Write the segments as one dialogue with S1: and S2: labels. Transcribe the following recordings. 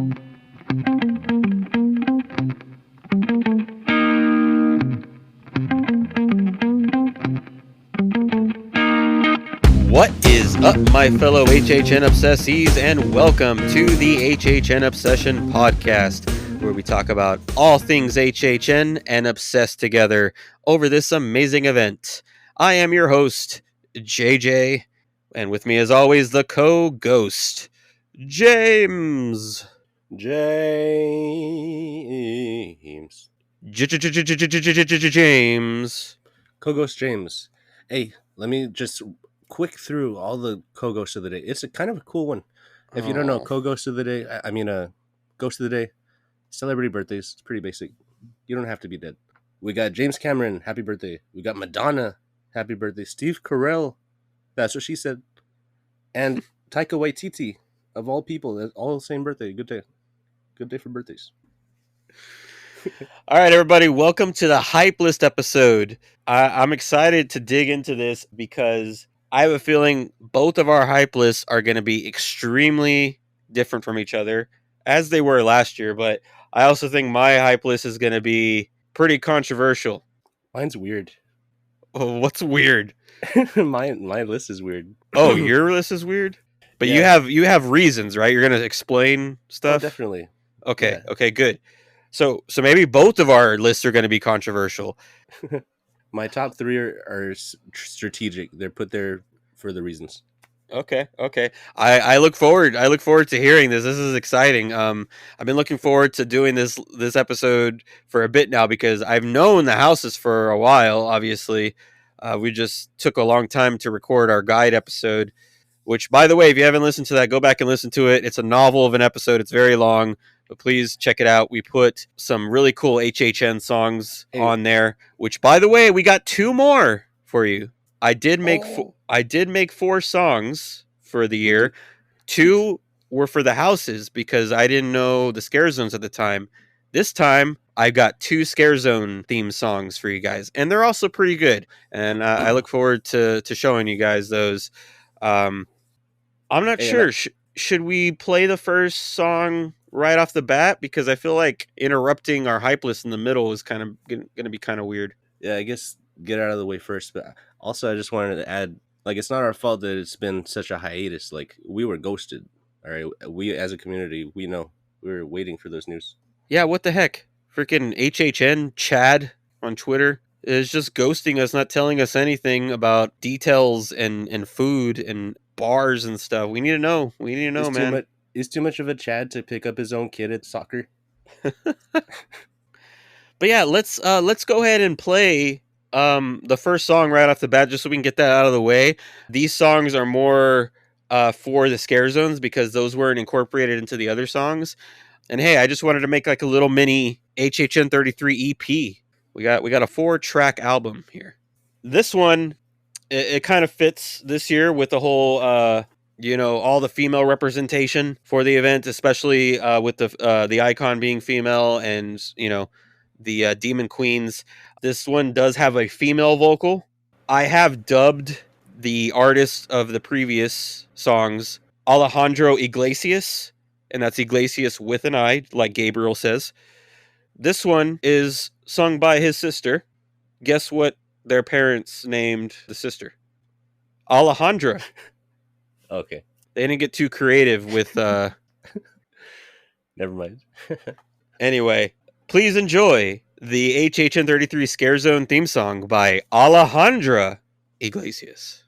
S1: What is up, my fellow HHN obsessees, and welcome to the HHN Obsession Podcast, where we talk about all things HHN and obsess together over this amazing event. I am your host, JJ, and with me, as always, the co-ghost, James. James.
S2: Co-ghost James. Hey, let me just quick through all the co-ghosts of the day. It's a kind of a cool one. If you don't know, co-ghost of the day, ghost of the day, celebrity birthdays. It's pretty basic. You don't have to be dead. We got James Cameron, happy birthday. We got Madonna, happy birthday. Steve Carell, that's what she said. And Taika Waititi, of all people, that's all the same birthday. Good day. Good day for birthdays.
S1: All right, everybody, welcome to the Hype List episode. I'm excited to dig into this because I have a feeling both of our hype lists are going to be extremely different from each other, as they were last year, but I also think my hype list is going to be pretty controversial.
S2: Mine's weird.
S1: Oh, what's weird?
S2: my list is weird.
S1: Oh, your list is weird? But
S2: Yeah.
S1: you have reasons, right? You're going to explain stuff?
S2: Oh, definitely.
S1: Okay,
S2: Yeah.
S1: Okay, good. So maybe both of our lists are going to be controversial.
S2: My top three are strategic. They're put there for the reasons.
S1: Okay. I look forward to hearing this. This is exciting. I've been looking forward to doing this episode for a bit now because I've known the houses for a while. Obviously, we just took a long time to record our guide episode. Which, by the way, if you haven't listened to that, go back and listen to it. It's a novel of an episode. It's very long, but please check it out. We put some really cool HHN songs on there. Which, by the way, we got 2 more for you. I did make 4 songs for the year. 2 were for the houses because I didn't know the scare zones at the time. This time, I got 2 scare zone theme songs for you guys, and they're also pretty good. And I look forward to showing you guys those. I'm not sure. Should we play the first song right off the bat? Because I feel like interrupting our hype list in the middle is kind of going to be kind of weird.
S2: Yeah, I guess get out of the way first. But also, I just wanted to add, like, it's not our fault that it's been such a hiatus. Like, we were ghosted. All right, we as a community, we know we were waiting for those news.
S1: Yeah, what the heck? Freaking HHN Chad on Twitter is just ghosting us, not telling us anything about details and food and bars and stuff. We need to know. Man.
S2: He's too much of a Chad to pick up his own kid at soccer.
S1: But yeah, let's go ahead and play the first song right off the bat, just so we can get that out of the way. These songs are more for the scare zones because those weren't incorporated into the other songs. And hey, I just wanted to make like a little mini HHN33 EP. We got a 4-track album here. This one, it kind of fits this year with the whole, all the female representation for the event, especially with the icon being female and, the demon queens. This one does have a female vocal. I have dubbed the artist of the previous songs Alejandro Iglesias, and that's Iglesias with an I, like Gabriel says. This one is sung by his sister. Guess what their parents named the sister? Alejandra.
S2: Okay.
S1: They didn't get too creative with...
S2: Never mind.
S1: Anyway, please enjoy the HHN33 Scare Zone theme song by Alejandra Iglesias.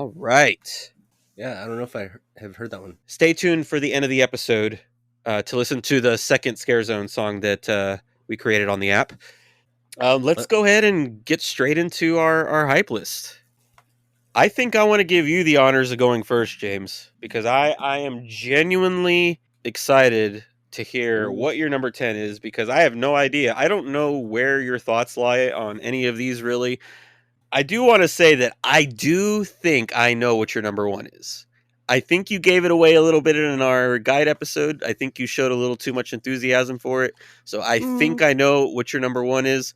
S1: All right.
S2: Yeah, I don't know if I have heard that one.
S1: Stay tuned for the end of the episode to listen to the second Scare Zone song that we created on the app. Let's
S2: Let,
S1: go ahead and get straight into our hype list. I think I want to give you the honors of going first, James, because I am genuinely excited to hear
S2: ooh,
S1: what your number 10 is because I have no idea. I don't know where your thoughts lie on any of these really. I do want to say that I do think I know what your number 1 is. I think you gave it away a little bit in our guide episode. I think you showed a little too much enthusiasm for it. So I think
S2: mm,
S1: I know what your number 1 is.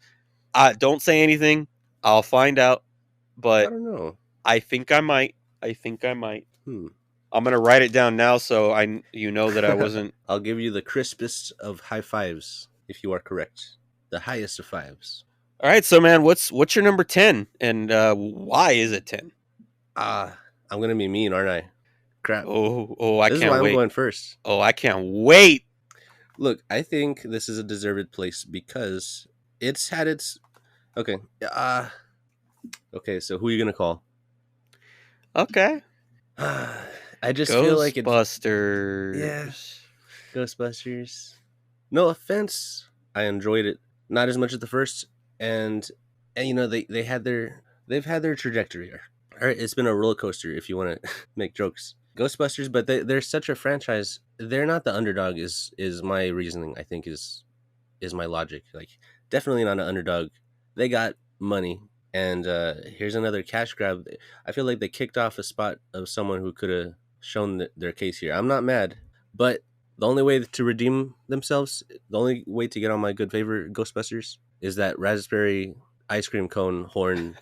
S1: Don't say anything. I'll find out.
S2: I
S1: But
S2: don't know.
S1: I think I might. I think I might.
S2: Hmm.
S1: I'm gonna write it down now so you know that I wasn't.
S2: I'll give you the crispest of high fives if you are correct. The highest of fives.
S1: All right, so man, what's your number 10 and why is it 10?
S2: I'm gonna be mean, aren't I? Crap.
S1: Oh, I
S2: This is
S1: can't
S2: why I'm
S1: wait.
S2: going first.
S1: Oh, I can't wait.
S2: Look, I think this is a deserved place because it's had its okay. Okay, so who are you gonna call?
S1: Okay.
S2: I just feel like it. Yeah,
S1: Ghostbusters.
S2: Ghostbusters. No offense, I enjoyed it. Not as much as the first, and and they've had their trajectory. All right, it's been a roller coaster if you want to make jokes. Ghostbusters, but they're such a franchise. They're not the underdog. Is my reasoning? I think is my logic. Like definitely not an underdog. They got money, and here's another cash grab. I feel like they kicked off a spot of someone who could have shown their case here. I'm not mad, but the only way to redeem themselves, the only way to get on my good favor, Ghostbusters, is that raspberry ice cream cone horn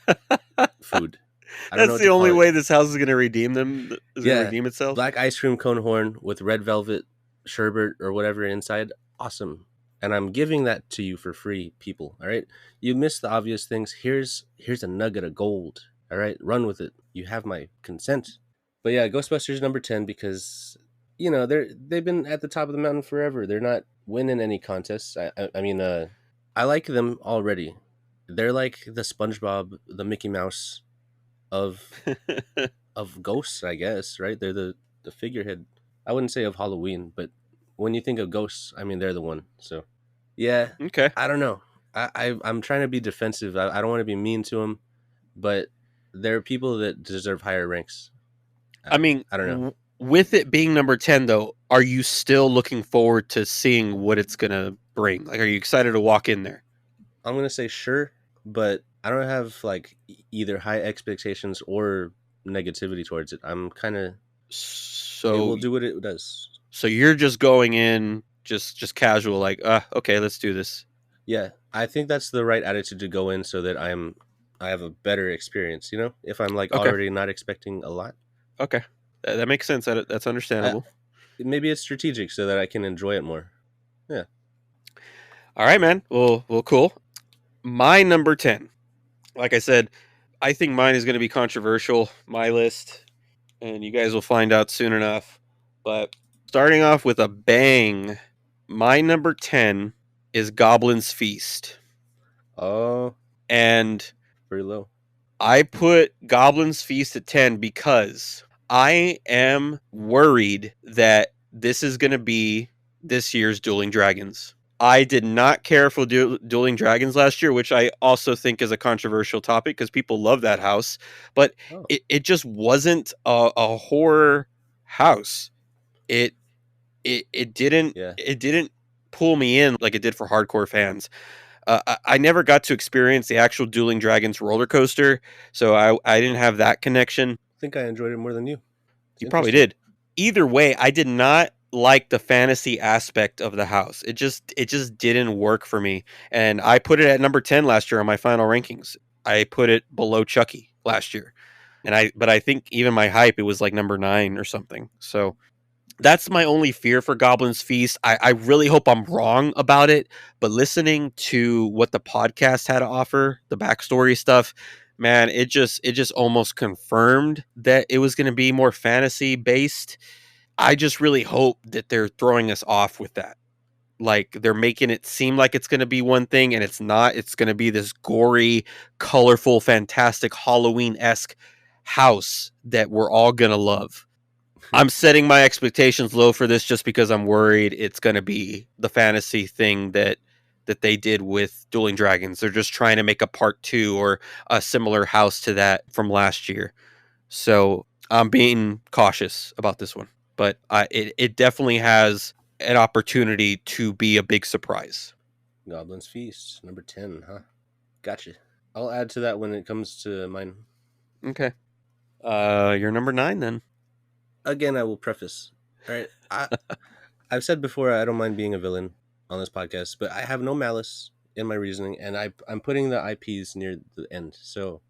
S2: food. I don't know
S1: That's
S2: what
S1: the
S2: to call
S1: only
S2: it.
S1: way this house is gonna redeem them. Is gonna
S2: Yeah,
S1: redeem itself.
S2: black ice cream cone horn with red velvet sherbet or whatever inside. Awesome. And I'm giving that to you for free, people. All right. You missed the obvious things. Here's a nugget of gold. All right, run with it. You have my consent. But yeah, Ghostbusters number 10 because they've been at the top of the mountain forever. They're not winning any contests. I mean, I like them already. They're like the SpongeBob, the Mickey Mouse of of ghosts, I guess, right? They're the figurehead. I wouldn't say of Halloween, but when you think of ghosts, I mean they're the one. So, yeah,
S1: Okay.
S2: I don't know. I'm trying to be defensive. I don't want to be mean to them, but there are people that deserve higher ranks.
S1: I mean,
S2: I don't know.
S1: with it being number 10, though, are you still looking forward to seeing what it's gonna bring? Like, are you excited to walk in there?
S2: I'm gonna say sure, but I don't have like either high expectations or negativity towards it. I'm kind of it
S1: So,
S2: will do what it does.
S1: so you're just going in, just casual, like, okay, let's do this.
S2: Yeah, I think that's the right attitude to go in so that I have a better experience, if I'm like
S1: Okay,
S2: already not expecting a lot.
S1: okay, that makes sense. That's
S2: I,
S1: understandable.
S2: Maybe it's strategic so that I can enjoy it more. Yeah.
S1: All right, man. Well, cool. My number 10. Like I said, I think mine is going to be controversial. My list, and you guys will find out soon enough. But starting off with a bang, my number 10 is Goblin's Feast.
S2: Oh,
S1: And
S2: pretty low.
S1: I put Goblin's Feast at 10 because I am worried that this is going to be this year's Dueling Dragons. I did not care for Dueling Dragons last year, which I also think is a controversial topic because people love that house. But
S2: Oh,
S1: it just wasn't a horror house. It it didn't
S2: yeah.
S1: it didn't pull me in like it did for hardcore fans. I never got to experience the actual Dueling Dragons roller coaster, so I didn't have that connection.
S2: I think I enjoyed it more than you. It's
S1: You probably
S2: interesting.
S1: did. Either way, I did not like the fantasy aspect of the house. It just didn't work for me. And I put it at number 10 last year on my final rankings. I put it below Chucky last year. But I think even my hype it was like number 9 or something. So that's my only fear for Goblin's Feast. I really hope I'm wrong about it, but listening to what the podcast had to offer, the backstory stuff, man, it just almost confirmed that it was going to be more fantasy based. I just really hope that they're throwing us off with that. Like they're making it seem like it's going to be one thing and it's not. It's going to be this gory, colorful, fantastic Halloween esque house that we're all gonna love. I'm setting my expectations low for this just because I'm worried it's gonna be the fantasy thing that they did with Dueling Dragons. They're just trying to make a part 2 or a similar house to that from last year. So I'm being cautious about this one, but it definitely has an opportunity to be a big surprise.
S2: Goblin's Feast, number 10, huh? Gotcha. I'll add to that when it comes to mine.
S1: Okay. You're number 9 then.
S2: Again, I will preface. All right, I've said before I don't mind being a villain on this podcast, but I have no malice in my reasoning, and I'm putting the IPs near the end. So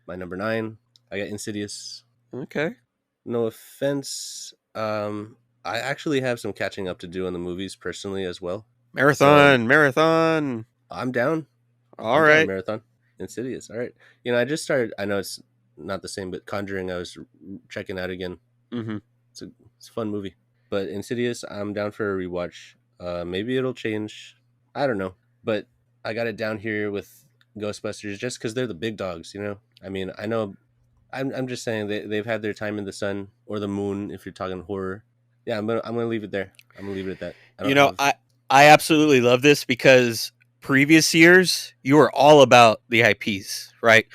S2: my number 9, I got Insidious.
S1: Okay.
S2: No offense. I actually have some catching up to do on the movies personally as well.
S1: Marathon.
S2: I'm down.
S1: All
S2: I'm
S1: right.
S2: down, Marathon. Insidious. All right. I just started. I know it's not the same, but Conjuring, I was checking out again.
S1: Mm-hmm.
S2: It's a fun movie. But Insidious, I'm down for a rewatch. Maybe it'll change. I don't know. But I got it down here with Ghostbusters just because they're the big dogs, I mean, I know. I'm just saying they've had their time in the sun or the moon if you're talking horror. Yeah, I'm gonna leave it there. I'm gonna leave it at that. I don't have.
S1: I absolutely love this because previous years you were all about the IPs, right?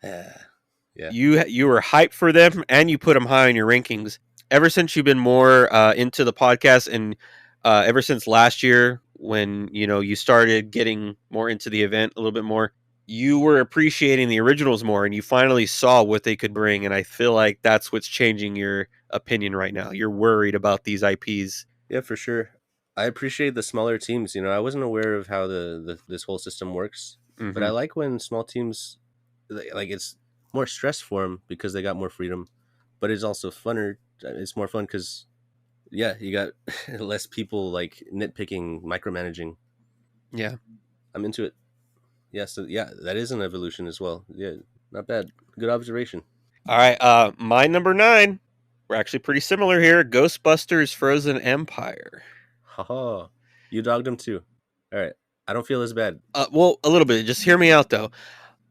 S2: Yeah.
S1: You were hyped for them and you put them high in your rankings. Ever since you've been more into the podcast and ever since last year when you started getting more into the event a little bit more, you were appreciating the originals more and you finally saw what they could bring. And I feel like that's what's changing your opinion right now. You're worried about these IPs.
S2: Yeah, for sure. I appreciate the smaller teams. I wasn't aware of how this whole system works, but I
S1: Mm-hmm.
S2: like when small teams, like it's more stress for them because they got more freedom, but it's also funner. It's more fun because yeah, you got less people like nitpicking, micromanaging.
S1: Yeah.
S2: I'm into it. Yeah, so yeah, that is an evolution as well. Yeah, not bad. Good observation.
S1: All right. My number 9. We're actually pretty similar here. Ghostbusters Frozen Empire.
S2: Haha, you dogged him too. All right, I don't feel as bad.
S1: Well, a little bit. Just hear me out, though.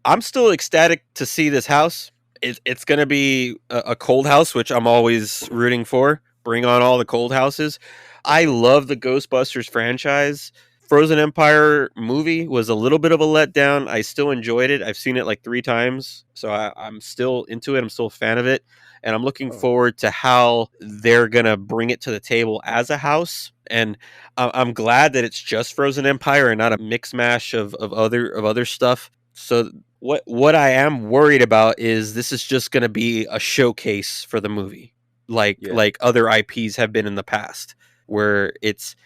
S1: I'm still ecstatic to see this house. It's going to be a cold house, which I'm always rooting for. Bring on all the cold houses. I love the Ghostbusters franchise. Frozen Empire movie was a little bit of a letdown. I still enjoyed it. I've seen it like 3 times, so I'm still into it. I'm still a fan of it, and I'm looking
S2: Oh,
S1: forward to how they're gonna bring it to the table as a house. And I'm glad that it's just Frozen Empire and not a mix mash of other stuff. So what I am worried about is this is just going to be a showcase for the movie, like
S2: yeah.
S1: like other IPs have been in the past, where it's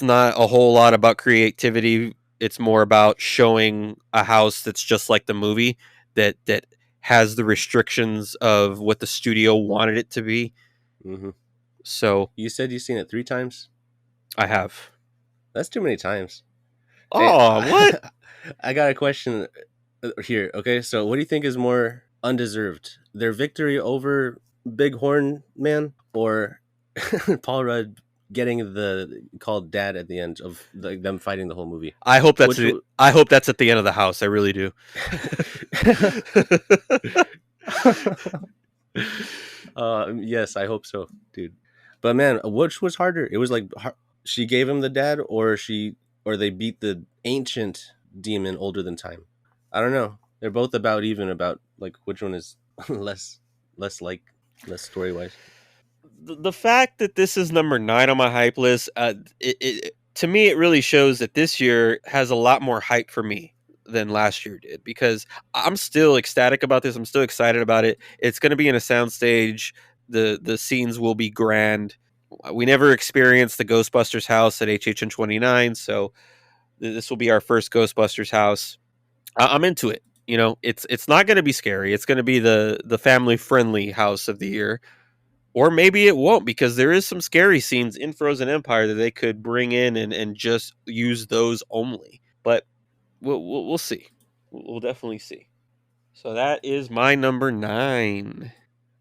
S1: not a whole lot about creativity. It's more about showing a house that's just like the movie that has the restrictions of what the studio wanted it to be.
S2: Mm-hmm.
S1: So
S2: You said you've seen it 3 times.
S1: I have.
S2: That's too many times. Hey,
S1: Oh, what?
S2: I got a question here. Okay, so what do you think is more undeserved? Their victory over Big Horn Man or Paul Rudd getting the called dad at the end of them fighting the whole movie?
S1: I hope that's
S2: Which
S1: I hope that's at the end of the house. I really do.
S2: yes, I hope so, dude. But man, which was harder? It was like she gave him the dad, or they beat the ancient demon older than time. I don't know. They're both about even about like which one is less like less story wise.
S1: The fact that this is number 9 on my hype list, to me, it really shows that this year has a lot more hype for me than last year did because I'm still ecstatic about this. I'm still excited about it. It's going to be in a soundstage. The scenes will be grand. We never experienced the Ghostbusters house at HHN33, so this will be our first Ghostbusters house. I'm into it. It's not going to be scary. It's going to be the family friendly house of the year. Or maybe it won't because there is some scary scenes in Frozen Empire that they could bring in and just use those only. But we'll see. We'll definitely see. So that is my number 9.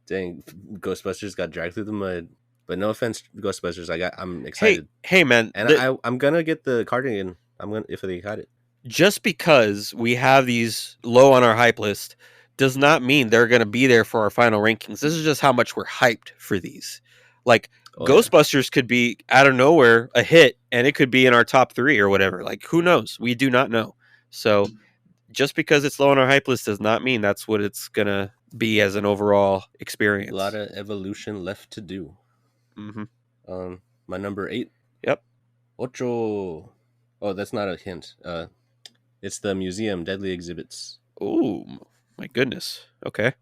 S2: Dang, Ghostbusters got dragged through the mud. But no offense, Ghostbusters. I'm
S1: Hey,
S2: excited,
S1: hey, man!
S2: and I'm gonna get the cardigan. I'm gonna if they got it.
S1: Just because we have these low on our hype list does not mean they're going to be there for our final rankings. This is just how much we're hyped for these. Like
S2: Oh yeah,
S1: Ghostbusters could be out of nowhere a hit, and it could be in our top 3 or whatever. Like who knows? We do not know. So just because it's low on our hype list does not mean that's what it's gonna be as an overall
S2: a lot
S1: experience.
S2: of evolution left to do.
S1: Hmm.
S2: My number 8,
S1: Yep.
S2: ocho. Oh, that's not a hint. It's the museum deadly exhibits.
S1: Ooh, my goodness. Okay,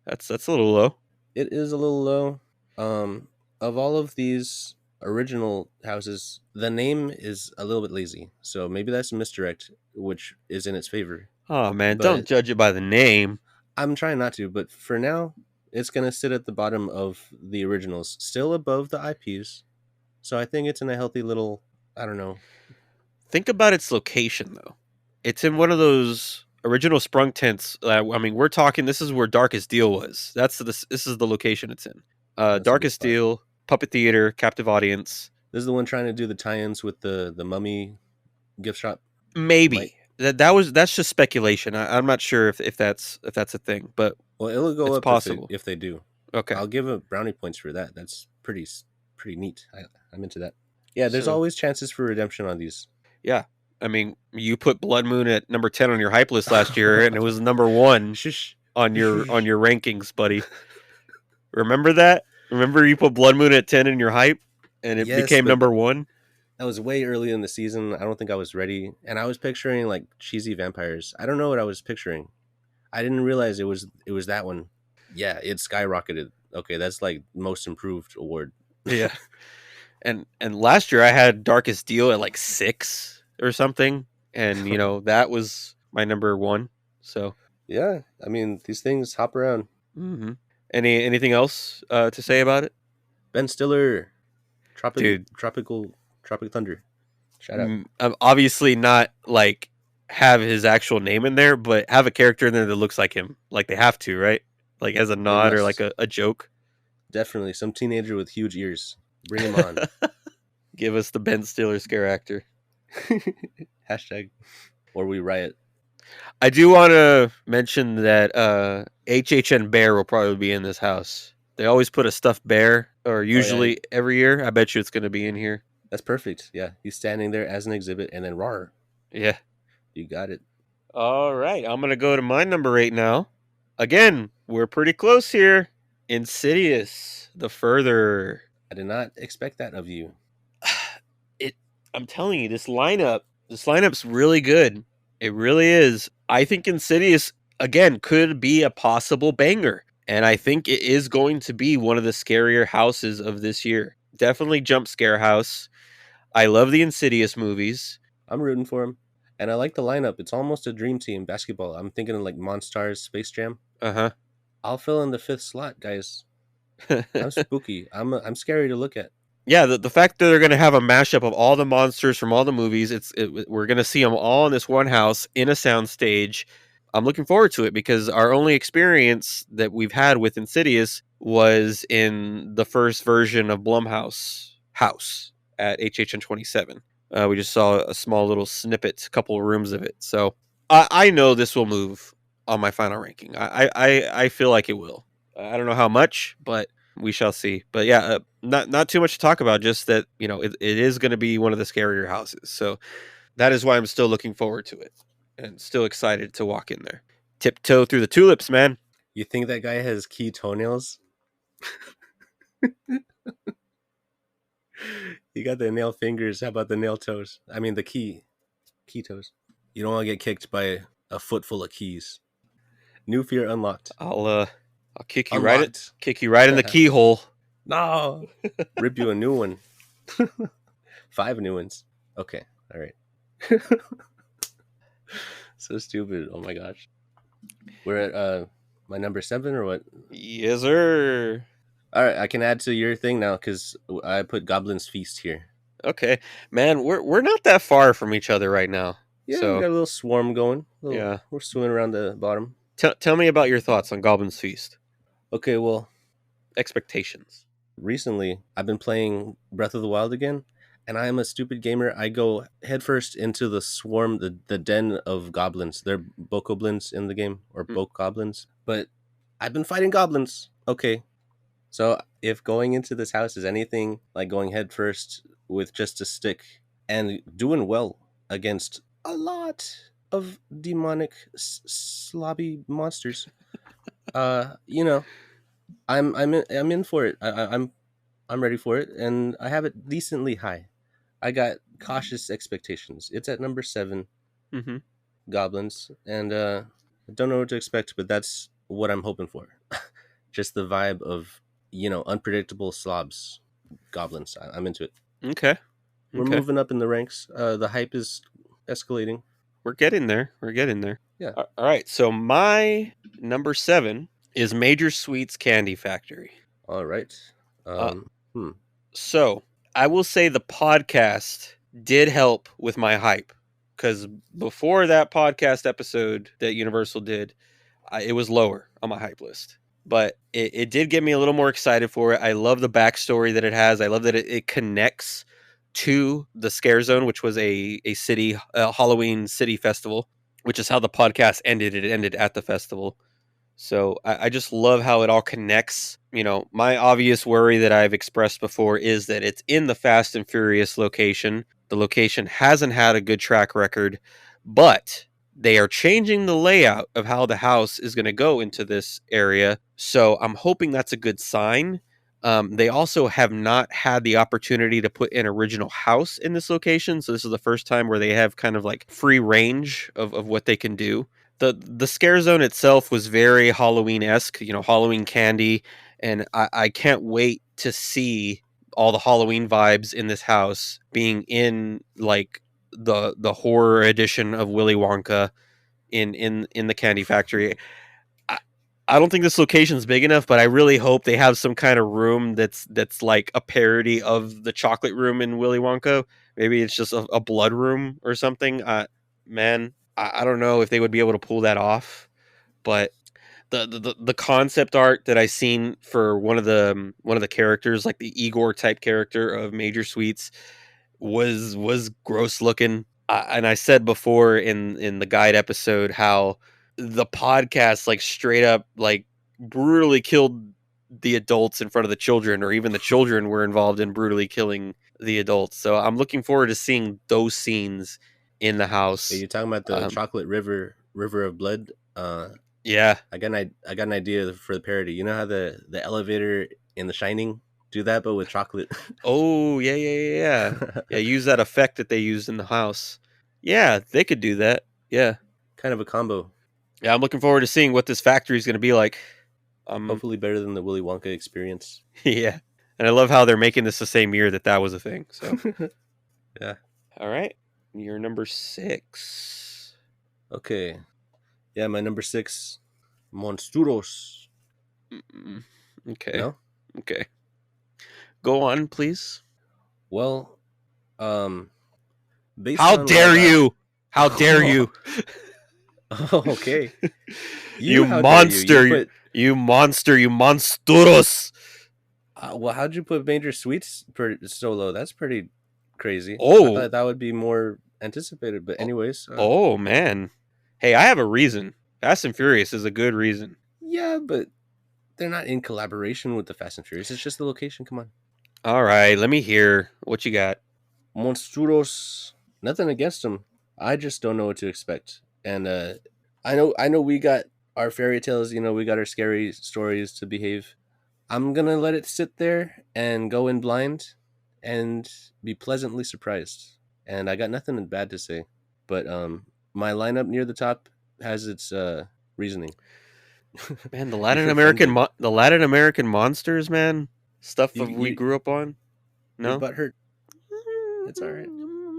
S1: that's a little low.
S2: It is a little low. Um, of all of these original houses, the name is a little bit lazy. So maybe that's a misdirect, which is in its favor.
S1: Oh man, don't
S2: But
S1: judge it by the name.
S2: I'm trying not to. But for now, it's gonna sit at the bottom of the originals, still above the IPs. So I think it's in a healthy little. I don't know.
S1: Think about its location though. It's in one of those original sprung tents. I mean, we're talking. This is where Darkest Deal was. This is the location it's in.
S2: That's a good
S1: Darkest
S2: spot.
S1: Deal, Puppet Theater, Captive Audience.
S2: This is the one trying to do the tie-ins with the mummy gift shop. Might
S1: Maybe that's just speculation. I'm not sure if that's a thing, but
S2: well, it'll go
S1: it's
S2: up if they
S1: possible.
S2: if they do.
S1: Okay,
S2: I'll give a brownie points for that. That's pretty neat. I'm into that. Yeah, there's
S1: so
S2: always chances for redemption on these.
S1: yeah. I mean, you put Blood Moon at number 10 on your hype list last year, and it was number 1
S2: Shush.
S1: on your rankings, buddy. Remember that? Remember you put Blood Moon at 10 in your hype, and it
S2: Yes,
S1: became
S2: but
S1: number 1.
S2: that was way early in the season. I don't think I was ready, and I was picturing like cheesy vampires. I don't know what I was picturing. I didn't realize it was that one. Yeah, it skyrocketed. Okay, that's like most improved award.
S1: Yeah. And last year I had Darkest Deal at like 6 or something, and that was my number 1. So,
S2: Yeah, I mean these things hop around.
S1: mhm. Anything else to say about it?
S2: Ben Stiller,
S1: Dude,
S2: Tropic Thunder. Shout out.
S1: I'm obviously not like have his actual name in there, but have a character in there that looks like him. Like they have to, right? Like as a
S2: They
S1: nod or like
S2: must
S1: a joke.
S2: definitely some teenager with huge ears. Bring him on.
S1: Give us the Ben Stiller scare actor.
S2: Hashtag or we riot.
S1: I do want to mention that HHN Bear will probably be in this house. They always put a stuffed bear, or
S2: Oh yeah,
S1: usually every year. I bet you it's going to be in here.
S2: that's perfect. Yeah, he's standing there as an exhibit, and then rar,
S1: Yeah.
S2: you got it.
S1: All right. I'm going to go to my number 8 now. Again, we're pretty close here. Insidious, The Further.
S2: I did not expect that of you.
S1: It. I'm telling you, this lineup's really good. It really is. I think Insidious again could be a possible banger, and I think it is going to be one of the scarier houses of this year. Definitely jump scare house. I love the Insidious movies.
S2: I'm rooting for him, and I like the lineup. It's almost a dream team basketball. I'm thinking of like Monstars, Space Jam.
S1: Uh
S2: I'll fill in the fifth slot, guys.
S1: huh.
S2: I'm spooky. I'm scary to look at.
S1: Yeah, the fact that they're going to have a mashup of all the monsters from all the movies, we're going to see them all in this one house in a soundstage. I'm looking forward to it because our only experience that we've had with Insidious was in the first version of Blumhouse House at HHN33. We just saw a small little snippet, a couple of rooms of it. So I know this will move on my final ranking. I feel like it will. I don't know how much, but we shall see. But yeah, not too much to talk about. Just that it is going to be one of the scarier houses. So that is why I'm still looking forward to it and still excited to walk in there. Tiptoe through the tulips, man.
S2: You think that guy has key toenails? You got the nail fingers. How about the nail toes? I mean the key toes. You don't want to get kicked by a foot full of keys. New fear unlocked.
S1: I'll
S2: Unlocked.
S1: kick you right in the keyhole.
S2: No. Rip you a new one. 5 new ones. Okay. All right. So stupid. Oh my gosh. We're at my number 7 or what?
S1: Yes, sir.
S2: All right, I can add to your thing now because I put Goblin's Feast here.
S1: Okay, man, we're not that far from each other right now.
S2: Yeah, we
S1: So
S2: got a little swarm going.
S1: yeah,
S2: We're swimming around the bottom.
S1: tell me about your thoughts on Goblin's Feast.
S2: Okay, well,
S1: Expectations.
S2: recently I've been playing Breath of the Wild again, and I am a stupid gamer, I go headfirst into the swarm, the den of goblins. They're bokoblins in the game, or
S1: Mm.
S2: bokoblins. But I've been fighting goblins. Okay, so if going into this house is anything like going headfirst with just a stick and doing well against a lot of demonic slobby monsters, you know, I'm in for it. I'm ready for it, and I have it decently high. I got cautious expectations. It's at number 7,
S1: Mm-hmm.
S2: goblins, and I don't know what to expect, but that's what I'm hoping for. Just the vibe of unpredictable slobs, goblins. I'm into it.
S1: Okay.
S2: We're
S1: Okay.
S2: moving up in the ranks. The hype is escalating.
S1: We're getting there. We're getting there.
S2: Yeah.
S1: All right. So my number 7 is Major Sweets Candy Factory.
S2: All right.
S1: Uh,
S2: Um. Hmm.
S1: so I will say the podcast did help with my hype because before that podcast episode that Universal did, it was lower on my hype list. But it did get me a little more excited for it. I love the backstory that it has. I love that it connects to the Scare Zone, which was a city Halloween city festival, which is how the podcast ended. It ended at the festival. So I just love how it all connects. My obvious worry that I've expressed before is that it's in the Fast and Furious location. The location hasn't had a good track record, but they are changing the layout of how the house is going to go into this area. So I'm hoping that's a good sign. They also have not had the opportunity to put an original house in this location. So this is the first time where they have kind of like free range of what they can do. The Scare Zone itself was very Halloween-esque, Halloween candy, and I can't wait to see all the Halloween vibes in this house being in like the horror edition of Willy Wonka in the candy factory. I, I don't think this location's big enough, but I really hope they have some kind of room that's like a parody of the chocolate room in Willy Wonka. Maybe it's just a blood room or something. Man, I don't know if they would be able to pull that off, but the concept art that I seen for one of the characters, like the Igor type character of Major Sweets, was gross looking. And I said before in the guide episode how the podcast like straight up like brutally killed the adults in front of the children, or even the children were involved in brutally killing the adults. So I'm looking forward to seeing those scenes in the
S2: Are
S1: house.
S2: you talking about the
S1: Um,
S2: chocolate river of blood?
S1: yeah.
S2: I got an idea for the parody. You know how the elevator in The Shining do that, but with chocolate.
S1: Oh, yeah, yeah, yeah, yeah. Yeah, use that effect that they used in the house. Yeah, they could do that. Yeah.
S2: Kind of a combo.
S1: Yeah, I'm looking forward to seeing what this factory is going to be like.
S2: Hopefully better than the Willy Wonka experience.
S1: Yeah. And I love how they're making this the same year that was a thing. So,
S2: Yeah.
S1: all right. You're number 6.
S2: Okay. Yeah, my number 6, Monstruos.
S1: Mm-mm. Okay.
S2: No?
S1: Okay. Go on, please.
S2: Well, based
S1: How
S2: on what I
S1: dare
S2: got.
S1: you? How dare you?
S2: Okay.
S1: You
S2: How dare you? You
S1: monster.
S2: put
S1: You monster. You monstruos.
S2: well, how'd you put Major Sweets so low? That's pretty crazy. I
S1: Oh.
S2: thought that would be more anticipated, but
S1: Oh,
S2: anyways,
S1: oh, man. Hey, I have a reason. Fast and Furious is a good reason.
S2: yeah, but they're not in collaboration with the Fast and Furious. It's just the location. Come on.
S1: All right, let me hear what you got.
S2: Monstruos. Nothing against them. I just don't know what to expect. And I know we got our fairy tales, we got our scary stories to behave. I'm going to let it sit there and go in blind and be pleasantly surprised. And I got nothing bad to say. But my lineup near the top has its reasoning.
S1: Man, the
S2: You
S1: Latin
S2: feel
S1: American
S2: offended.
S1: the Latin American monsters, man. Stuff
S2: You
S1: that we
S2: you
S1: grew up on.
S2: your
S1: No?
S2: butt hurt. It's all right.
S1: A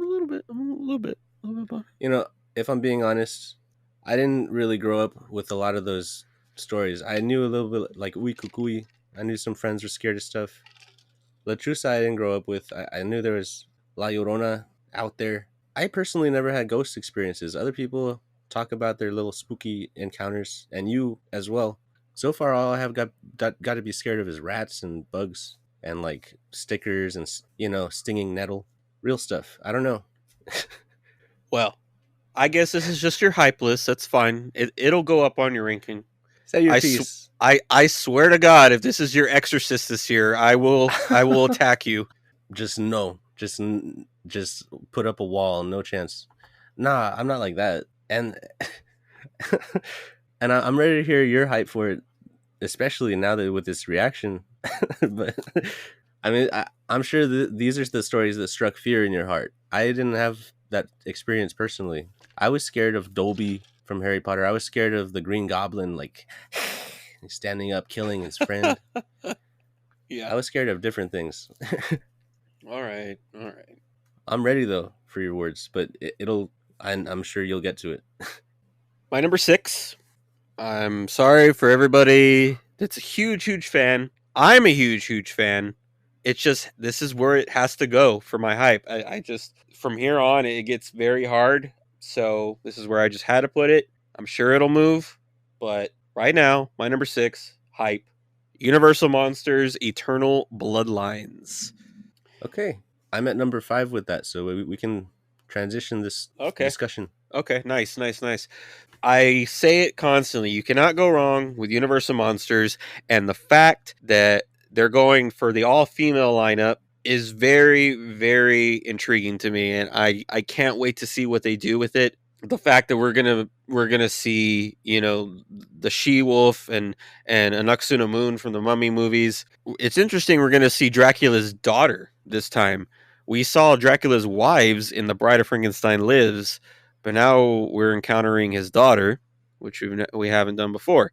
S1: little bit. A little bit. A little bit.
S2: You know, if I'm being honest, I didn't really grow up with a lot of those stories. I knew a little bit like Uy Kukui. I knew some friends were scared of stuff. La Trusa I didn't grow up with. I knew there was La Llorona out there. I personally never had ghost experiences. Other people talk about their little spooky encounters, and you as well. So far, all I have got to be scared of is rats and bugs and like stickers and stinging nettle. real stuff. I don't know.
S1: Well, I guess this is just your hype list. That's fine. It'll go up on your ranking.
S2: Say your
S1: I sw-
S2: piece.
S1: I swear to God, if this is your Exorcist this year, I will attack you.
S2: Just no. Just put up a wall. No chance. Nah, I'm not like that. And I'm ready to hear your hype for it, especially now that with this reaction. But I mean, I'm sure these are the stories that struck fear in your heart. I didn't have that experience personally. I was scared of Dolby from Harry Potter. I was scared of the Green Goblin, like standing up, killing his friend.
S1: Yeah.
S2: I was scared of different things.
S1: All right. All right.
S2: I'm ready though for your words, but it'll. I'm sure you'll get to it.
S1: My number 6. I'm sorry for everybody that's a huge, huge fan. I'm a huge, huge fan. It's just this is where it has to go for my hype. I just from here on it gets very hard. So this is where I just had to put it. I'm sure it'll move, but right now my number 6 hype: Universal Monsters Eternal Bloodlines.
S2: Okay, I'm at number 5 with that, so we can transition this
S1: Okay.
S2: discussion.
S1: Okay. Nice. Nice. Nice. I say it constantly. You cannot go wrong with Universal Monsters, and the fact that they're going for the all-female lineup is very, very intriguing to me, and I can't wait to see what they do with it. The fact that we're gonna see, the she wolf and Anaxuna Moon from the Mummy movies. It's interesting. We're gonna see Dracula's daughter this time. We saw Dracula's wives in The Bride of Frankenstein Lives, but now we're encountering his daughter, which we haven't done before.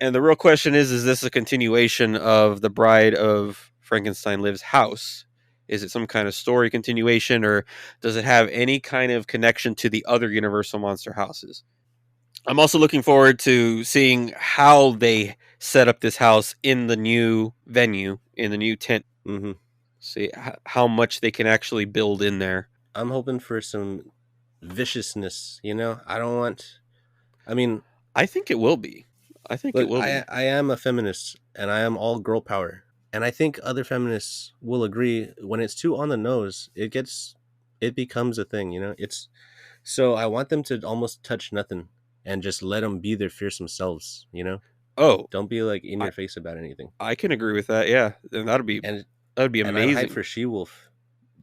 S1: And the real question is this a continuation of the Bride of Frankenstein Lives house? Is it some kind of story continuation, or does it have any kind of connection to the other Universal Monster houses? I'm also looking forward to seeing how they set up this house in the new venue, in the new tent.
S2: Hmm.
S1: See how much they can actually build in there.
S2: I'm hoping for some viciousness. I don't want. I mean,
S1: I think it will be. I think it
S2: look,
S1: will
S2: I
S1: be.
S2: I am a feminist, and I am all girl power, and I think other feminists will agree. When it's too on the nose, it becomes a thing. It's so I want them to almost touch nothing and just let them be their fearsome selves.
S1: Oh,
S2: Don't be like in
S1: I,
S2: your face about anything.
S1: I can agree with that. Yeah, and
S2: And
S1: that'd be
S2: and I'm hyped
S1: amazing.
S2: for She Wolf.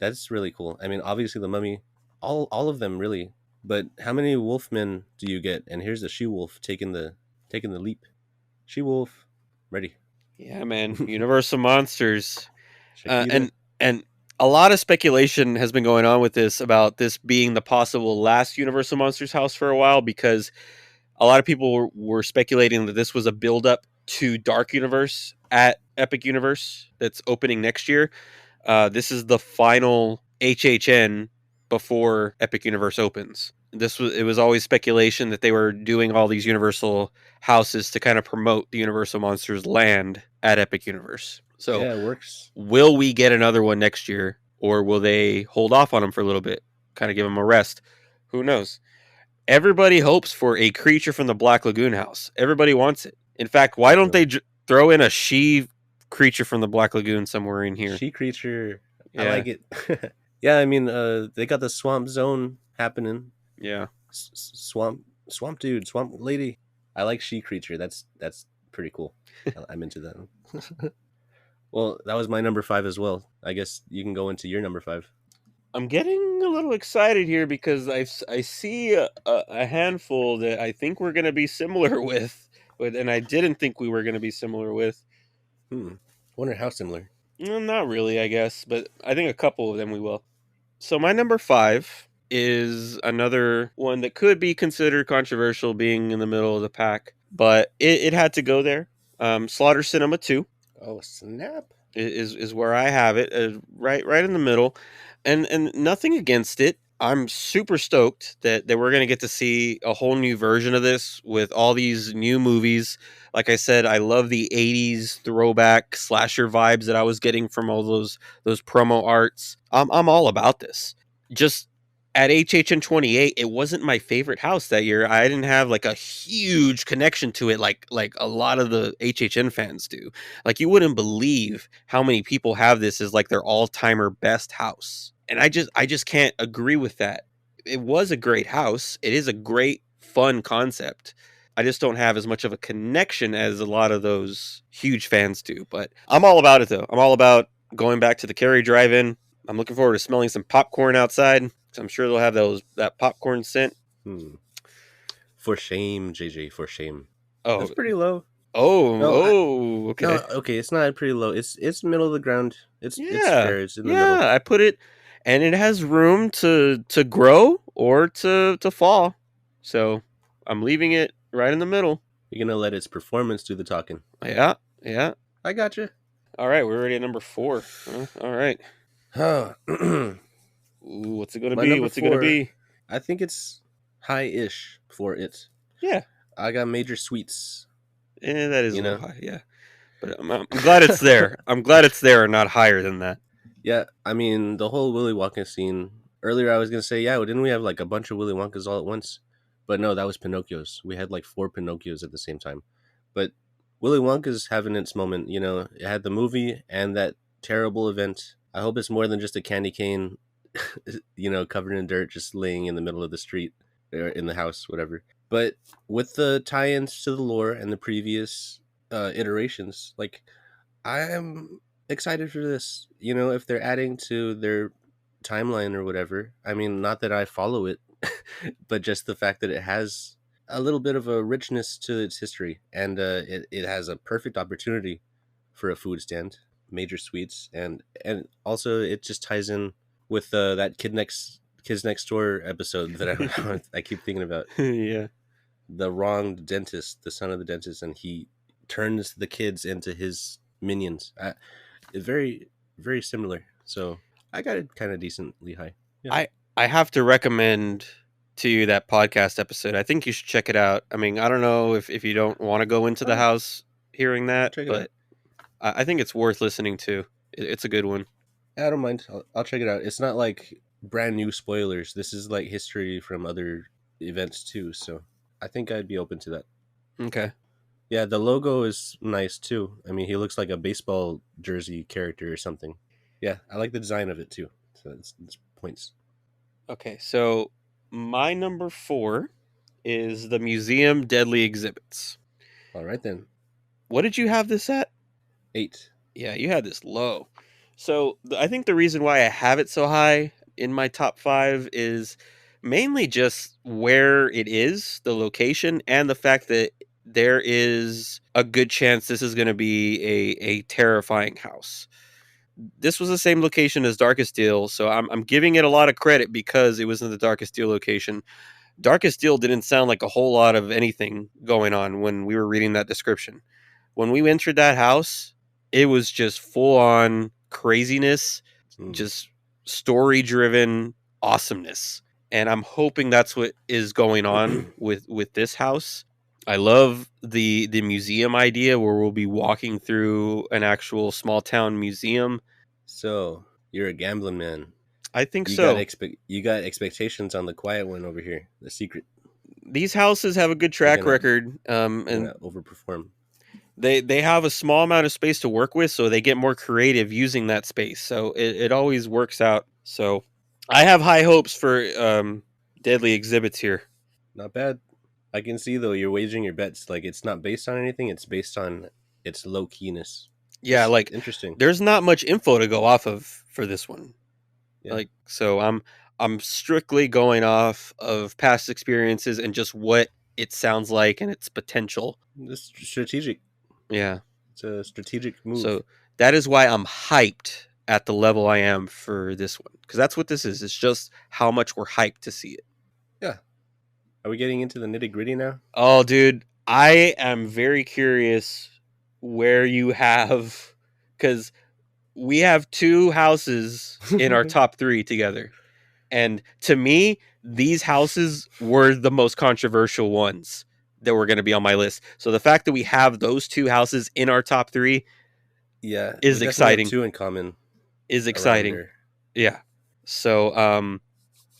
S2: That's really cool. I mean, obviously the Mummy, all of them really. But how many Wolfmen do you get? And here's the She Wolf taking the leap. She Wolf, ready.
S1: Yeah, man. Universal Monsters, uh,
S2: Shakira.
S1: and and a lot of speculation has been going on with this about this being the possible last Universal Monsters house for a while, because a lot of people were speculating that this was a build up to Dark Universe at Epic Universe that's opening next year. This is the final HHN before Epic Universe opens. It was always speculation that they were doing all these Universal houses to kind of promote the Universal Monsters land at Epic Universe. So,
S2: Yeah, it works.
S1: will we get another one next year, or will they hold off on them for a little bit, kind of give them a rest? Who knows? Everybody hopes for a creature from the Black Lagoon house. Everybody wants it. In fact, why don't they
S2: Definitely.
S1: throw in a she creature from the Black Lagoon somewhere in here?
S2: She creature. I
S1: Yeah,
S2: like it. Yeah, I mean, they got the swamp zone happening.
S1: yeah.
S2: Swamp dude, swamp lady. I like she creature. That's pretty cool. I'm into that. Well, that was my number 5 as well. I guess you can go into your number 5.
S1: I'm getting a little excited here because I see a handful that I think we're going to be similar with, and I didn't think we were going to be similar with.
S2: Wonder how similar.
S1: Not really, I guess, but I think a couple of them we will. So my number 5 is another one that could be considered controversial, being in the middle of the pack, but it had to go there. Slaughter Cinema 2
S2: Oh snap!
S1: is where I have it, right in the middle, and nothing against it. I'm super stoked that we're gonna get to see a whole new version of this with all these new movies. Like I said, I love the '80s throwback slasher vibes that I was getting from all those promo arts. I'm all about this. Just at HHN 28, it wasn't my favorite house that year. I didn't have like a huge connection to it like a lot of the HHN fans do. Like, you wouldn't believe how many people have this as like their all-timer best house. and I just can't agree with that. It was a great house. It is a great fun concept. I just don't have as much of a connection as a lot of those huge fans do. But I'm all about it though. I'm all about going back to the Cary Drive-In. I'm looking forward to smelling some popcorn outside. I'm sure they'll have that popcorn scent.
S2: Hmm. For shame, JJ. For shame.
S1: Oh,
S2: That's pretty low.
S1: oh,
S2: No,
S1: oh.
S2: no.
S1: Okay.
S2: Okay, it's not pretty low. It's middle of the ground. It's
S1: Yeah,
S2: fair. It's in the middle.
S1: yeah. I put it, and it has room to grow or to fall. So I'm leaving it right in the middle.
S2: You're gonna let its performance do the talking.
S1: Yeah, yeah.
S2: I got you.
S1: All right, we're already at number 4. All right.
S2: Huh.
S1: Ooh, what's it gonna
S2: My
S1: be?
S2: number
S1: What's it gonna
S2: 4,
S1: be?
S2: I think it's high-ish for it.
S1: Yeah,
S2: I got Major Sweets.
S1: that is a
S2: You
S1: little
S2: know.
S1: high. Yeah, but I'm glad it's there. I'm glad it's there and not higher than that.
S2: Yeah, I mean the whole Willy Wonka scene. Earlier, I was gonna say, yeah, well, didn't we have like a bunch of Willy Wonkas all at once? But no, that was Pinocchio's. We had like 4 Pinocchios at the same time. But Willy Wonka's having its moment. You know, it had the movie and that terrible event. I hope it's more than just a candy cane, covered in dirt, just laying in the middle of the street or in the house, whatever. But with the tie-ins to the lore and the previous iterations, like I am excited for this. You know, if they're adding to their timeline or whatever. I mean, not that I follow it, but just the fact that it has a little bit of a richness to its history, and it has a perfect opportunity for a food stand, Major Sweets, and also it just ties in with that kids next door episode that I keep thinking about,
S1: Yeah,
S2: the wronged dentist, the son of the dentist, and he turns the kids into his minions. It's very, very similar. So I got it kind of decently high. Yeah,
S1: I I have to recommend to you that podcast episode. I think you should check it out. I mean, I don't know if you don't want to go into the
S2: oh,
S1: house hearing
S2: I'll
S1: that,
S2: check it out.
S1: but I think it's worth listening to. It's a good one.
S2: I don't mind. I'll check it out. It's not like brand new spoilers. This is like history from other events too. So I think I'd be open to that.
S1: Okay.
S2: Yeah, the logo is nice too. I mean, he looks like a baseball jersey character or something. Yeah, I like the design of it too. So it's points.
S1: Okay. So my number 4 is the Museum Deadly Exhibits.
S2: All right then.
S1: What did you have this at?
S2: 8.
S1: Yeah, you had this low. So I think the reason why I have it so high in my top 5 is mainly just where it is, the location, and the fact that there is a good chance this is going to be a terrifying house. This was the same location as Darkest Steel, so I'm giving it a lot of credit because it was in the Darkest Steel location. Darkest Steel didn't sound like a whole lot of anything going on when we were reading that description. When we entered that house, it was just full on craziness,
S2: Mm.
S1: just story driven awesomeness. And I'm hoping that's what is going on with this house. I love the museum idea where we'll be walking through an actual small town museum.
S2: So you're a gambling man.
S1: I think so.
S2: You got expectations on the quiet one over here. The secret.
S1: These houses have a good
S2: You're
S1: track
S2: gonna
S1: record,
S2: you're
S1: and
S2: gonna overperform.
S1: they have a small amount of space to work with, so they get more creative using that space. So it always works out. So I have high hopes for Deadly Exhibits here.
S2: Not bad. I can see though you're waging your bets. Like it's not based on anything. It's based on its low keyness.
S1: Yeah,
S2: That's
S1: like
S2: interesting.
S1: there's not much info to go off of for this one.
S2: Yeah.
S1: Like so I'm strictly going off of past experiences and just what it sounds like and its potential.
S2: This strategic.
S1: Yeah.
S2: It's a strategic move.
S1: So that is why I'm hyped at the level I am for this one, because that's what this is. It's just how much we're hyped to see it.
S2: Yeah. Are we getting into the nitty gritty now?
S1: Oh, dude, I am very curious where you have, because we have 2 houses in our top 3 together. And to me, these houses were the most controversial ones that were going to be on my list. So the fact that we have those 2 houses in our top 3
S2: Yeah, we
S1: is
S2: definitely have
S1: exciting.
S2: 2 in common
S1: Is
S2: around
S1: exciting.
S2: there.
S1: Yeah. So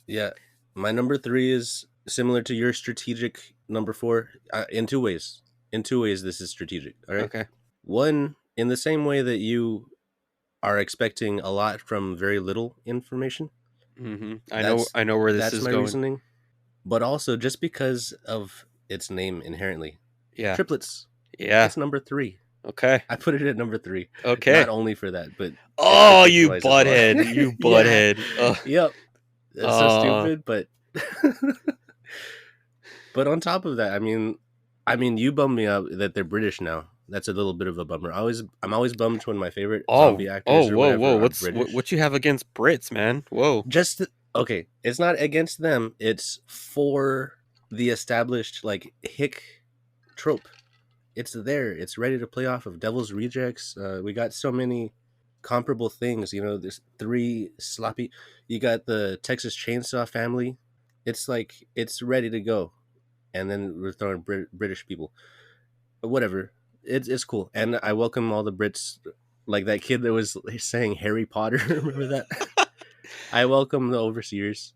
S2: Yeah, my number 3 is similar to your strategic number 4 in 2 ways. In 2 ways, this is strategic. All right.
S1: okay.
S2: One, in the same way that you are expecting a lot from very little information,
S1: I know where this
S2: That's
S1: is
S2: my
S1: going.
S2: reasoning. But also just because of its name inherently,
S1: Yeah.
S2: triplets.
S1: Yeah.
S2: It's number 3.
S1: Okay.
S2: I put it at number 3.
S1: Okay.
S2: Not only for that, but
S1: Oh,
S2: expertise
S1: you
S2: wise as well.
S1: butthead. You
S2: Yeah.
S1: butthead.
S2: Yep. That's so
S1: Uh,
S2: stupid, but but on top of that, you bummed me out that they're British now. That's a little bit of a bummer. I'm always bummed when my favorite zombie actors or
S1: whoa, whoa.
S2: whatever are
S1: What
S2: British.
S1: you have against Brits, man? Whoa.
S2: Okay, it's not against them. It's for the established like hick trope. It's there. It's ready to play off of Devil's Rejects. We got so many comparable things. There's 3 sloppy. You got the Texas Chainsaw Family. It's like it's ready to go, and then we're throwing British people. But whatever. It's cool, and I welcome all the Brits. Like that kid that was saying Harry Potter. Remember that? I welcome the overseers.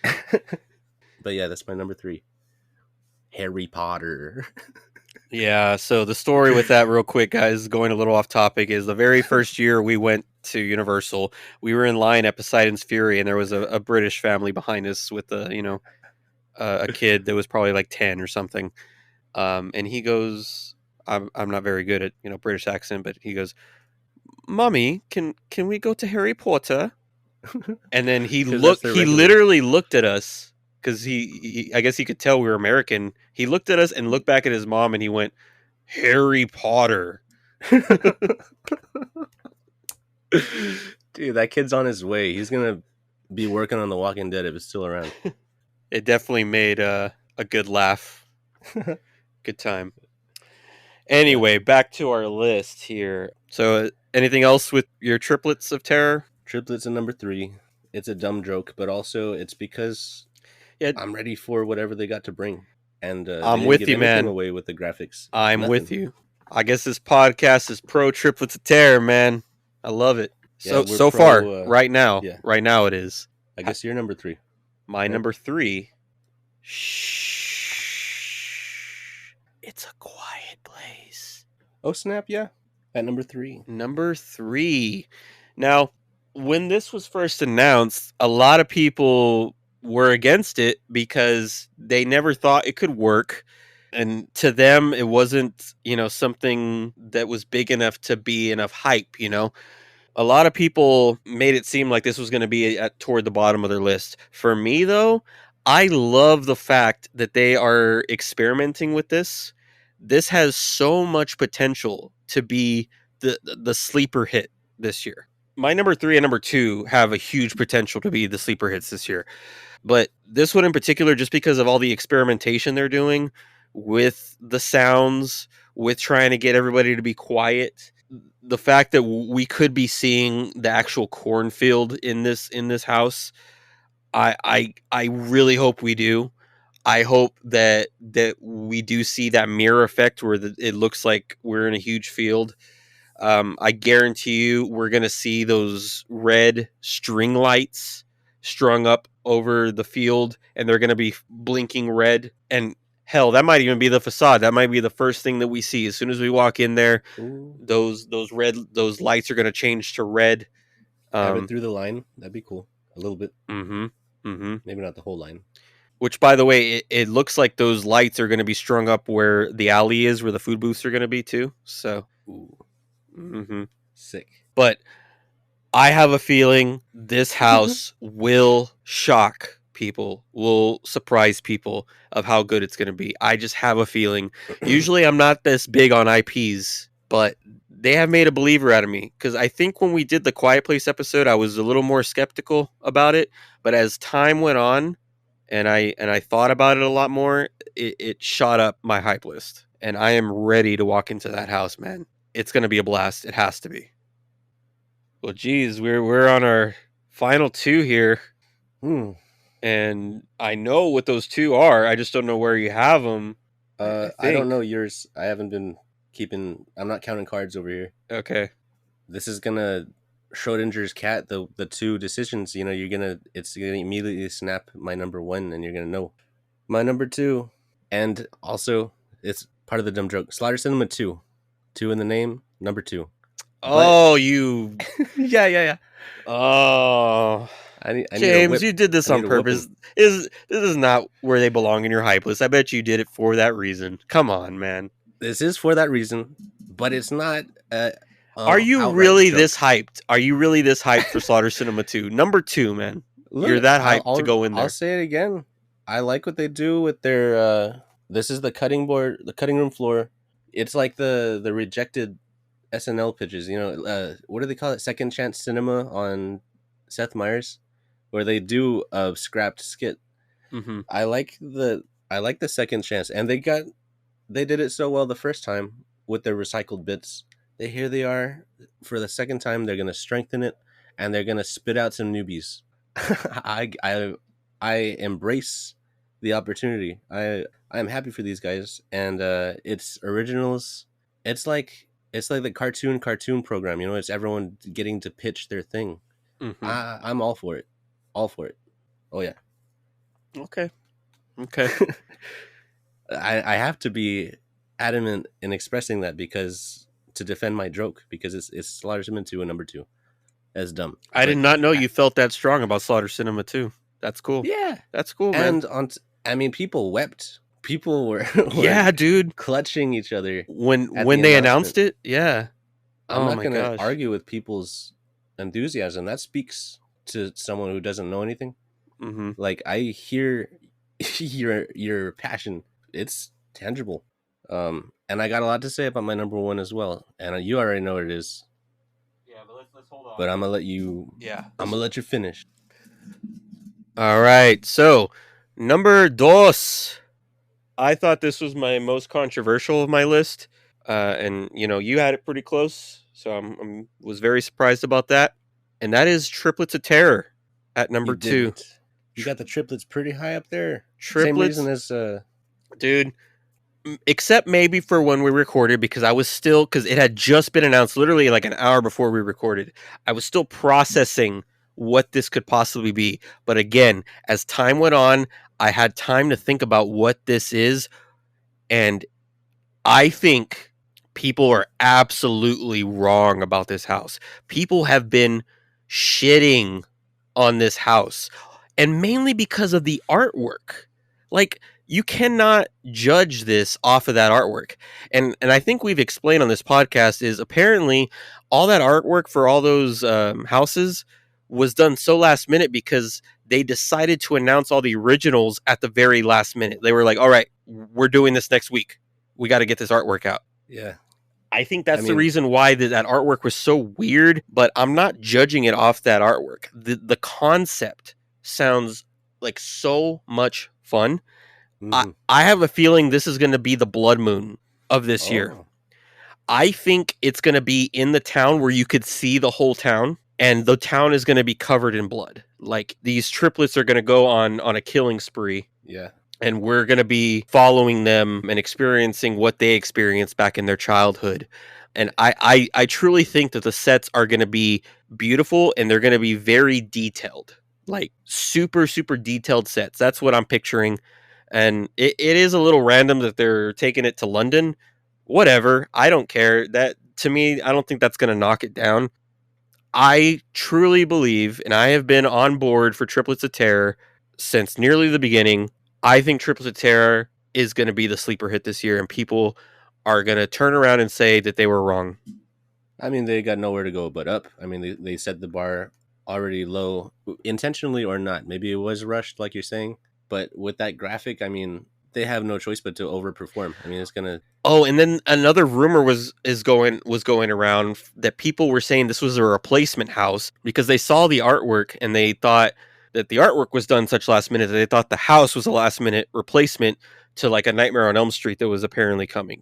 S2: But yeah, that's my number 3. Harry Potter.
S1: Yeah, so the story with that, real quick, guys, going a little off topic, is the very first year we went to Universal, we were in line at Poseidon's Fury, and there was a British family behind us with a kid that was probably like 10 or something. And he goes, I'm not very good at British accent, but he goes, "Mommy, can we go to Harry Potter?" And then
S2: Because that's their
S1: he
S2: regular.
S1: literally looked at us because I guess he could tell we were American. He looked at us and looked back at his mom, and he went, "Harry Potter."
S2: Dude, that kid's on his way. He's gonna be working on The Walking Dead if it's still around.
S1: It definitely made a good laugh, good time.
S2: Yeah.
S1: Anyway, back to our list here. So, anything else with your triplets of terror?
S2: Triplets in number 3. It's a dumb joke, but also it's because
S1: Yeah,
S2: I'm ready for whatever they got to bring. And they
S1: I'm
S2: didn't
S1: with
S2: give
S1: you,
S2: anything
S1: man.
S2: away with the graphics.
S1: I'm with
S2: Nothing.
S1: you. I guess this podcast is pro triplets of terror, man. I love it.
S2: Yeah,
S1: So
S2: we're
S1: so far,
S2: pro. Yeah,
S1: right now it is.
S2: I guess you're number 3,
S1: My
S2: right?
S1: number 3. Shh. It's a quiet place.
S2: Oh snap! Yeah, at number 3.
S1: Number 3. Now, when this was first announced, a lot of people were against it because they never thought it could work. And to them, it wasn't, something that was big enough to be enough hype. A lot of people made it seem like this was going to be toward the bottom of their list. For me, though, I love the fact that they are experimenting with this. This has so much potential to be the sleeper hit this year. My number 3 and number 2 have a huge potential to be the sleeper hits this year. But this one in particular, just because of all the experimentation they're doing with the sounds, with trying to get everybody to be quiet, the fact that we could be seeing the actual cornfield in this house, I really hope we do. I hope that we do see that mirror effect where it looks like we're in a huge field. I guarantee you we're going to see those red string lights strung up over the field, and they're going to be blinking red. And hell, that might even be the facade. That might be the first thing that we see. As soon as we walk in there,
S2: Ooh,
S1: those lights are going to change to red.
S2: have it
S1: Um,
S2: through the line. That'd be cool. A little bit.
S1: mm-hmm, mm-hmm.
S2: Maybe not the whole line.
S1: Which, by the way, it looks like those lights are going to be strung up where the alley is, where the food booths are going to be too. So,
S2: Ooh,
S1: mm-hmm.
S2: sick.
S1: But I have a feeling this house will shock people, will surprise people of how good it's going to be. I just have a feeling. Usually I'm not this big on IPs, but they have made a believer out of me because I think when we did the Quiet Place episode, I was a little more skeptical about it. But as time went on and I thought about it a lot more, it shot up my hype list. And I am ready to walk into that house, man. It's going to be a blast. It has to be. Well, geez, we're on our final 2 here,
S2: Hmm.
S1: and I know what those 2 are. I just don't know where you have them. I
S2: I don't know
S1: think.
S2: yours. I haven't been keeping. I'm not counting cards over here.
S1: Okay.
S2: This is gonna Schrodinger's cat. The 2 decisions. It's gonna immediately snap my number 1, and you're gonna know my number 2. And also, it's part of the dumb joke. Slaughter Cinema 2, 2 in the name. Number 2. But
S1: Oh, you.
S2: yeah.
S1: Oh,
S2: I need a
S1: James,
S2: whip.
S1: you did this
S2: I need
S1: on
S2: a whooping.
S1: purpose. Is This is not where they belong in your hype list. I bet you did it for that reason. Come on, man.
S2: This is for that reason, but it's not
S1: Are you
S2: outright
S1: really
S2: joke.
S1: this hyped? Are you really this hyped for Slaughter Cinema 2? Number 2, man. You're
S2: Look,
S1: that hyped to go in
S2: I'll
S1: there.
S2: say it again. I like what they do with their. This is the cutting board, the cutting room floor. It's like the rejected SNL pitches. You know, what do they call it? Second chance cinema on Seth Meyers, where they do a scrapped skit.
S1: Mm-hmm.
S2: I like the second chance, and they did it so well the first time with their recycled bits. Here they are for the second time. They're gonna strengthen it, and they're gonna spit out some newbies. I embrace the opportunity. I'm happy for these guys, and it's originals. It's like the cartoon program. You know, it's everyone getting to pitch their thing.
S1: Mm-hmm.
S2: I'm all for it, all for it. Oh yeah.
S1: Okay. Okay.
S2: I have to be adamant in expressing that because to defend my joke because it's Slaughter Cinema 2 and number 2. That's dumb.
S1: I did
S2: But
S1: not know you felt that strong about Slaughter Cinema 2. That's cool.
S2: yeah.
S1: That's cool, man.
S2: And I mean people wept. People were
S1: Yeah, dude.
S2: clutching each other at
S1: When
S2: the
S1: they
S2: announcement.
S1: announced it, yeah.
S2: I'm
S1: Oh
S2: not
S1: my
S2: going to
S1: gosh.
S2: argue with people's enthusiasm. That speaks to someone who doesn't know anything.
S1: Mm-hmm.
S2: Like I hear your passion. It's tangible. And I got a lot to say about my number 1 as well. And you already know what it is.
S1: Yeah, but let's hold on.
S2: But I'm gonna let you.
S1: Yeah.
S2: I'm gonna let you finish.
S1: All right. So, number dos. I thought this was my most controversial of my list, and you had it pretty close, so I'm was very surprised about that. And that is Triplets of Terror at
S2: You
S1: number 2.
S2: didn't. You got the triplets pretty high up there. Same
S1: Triplets,
S2: reason as
S1: dude. Except maybe for when we recorded, because I was still because it had just been announced, literally like an hour before we recorded. I was still processing what this could possibly be. But again, as time went on, I had time to think about what this is, and I think people are absolutely wrong about this house. People have been shitting on this house, and mainly because of the artwork. Like, you cannot judge this off of that artwork. And I think we've explained on this podcast is apparently all that artwork for all those houses was done so last minute because they decided to announce all the originals at the very last minute. They were like, all right, we're doing this next week. We got to get this artwork out.
S2: yeah.
S1: I think that's the reason why that artwork was so weird, but I'm not judging it off that artwork. The concept sounds like so much fun. I have a feeling this is going to be the blood moon of this year. I think it's going to be in the town where you could see the whole town, and the town is going to be covered in blood. Like, these triplets are going to go on a killing spree.
S2: Yeah.
S1: And we're going to be following them and experiencing what they experienced back in their childhood. And I truly think that the sets are going to be beautiful, and they're going to be very detailed. Like, super, super detailed sets. That's what I'm picturing. And it is a little random that they're taking it to London. Whatever. I don't care. That, to me, I don't think that's going to knock it down. I truly believe, and I have been on board for Triplets of Terror since nearly the beginning. I think Triplets of Terror is going to be the sleeper hit this year, and people are going to turn around and say that they were wrong.
S2: I mean, they got nowhere to go but up. I mean, they set the bar already low, intentionally or not. Maybe it was rushed, like you're saying. But with that graphic, I mean, they have no choice but to overperform. I mean, it's gonna.
S1: Oh, and then another rumor was going around that people were saying this was a replacement house because they saw the artwork and they thought that the artwork was done such last minute that they thought the house was a last minute replacement to like a Nightmare on Elm Street that was apparently coming,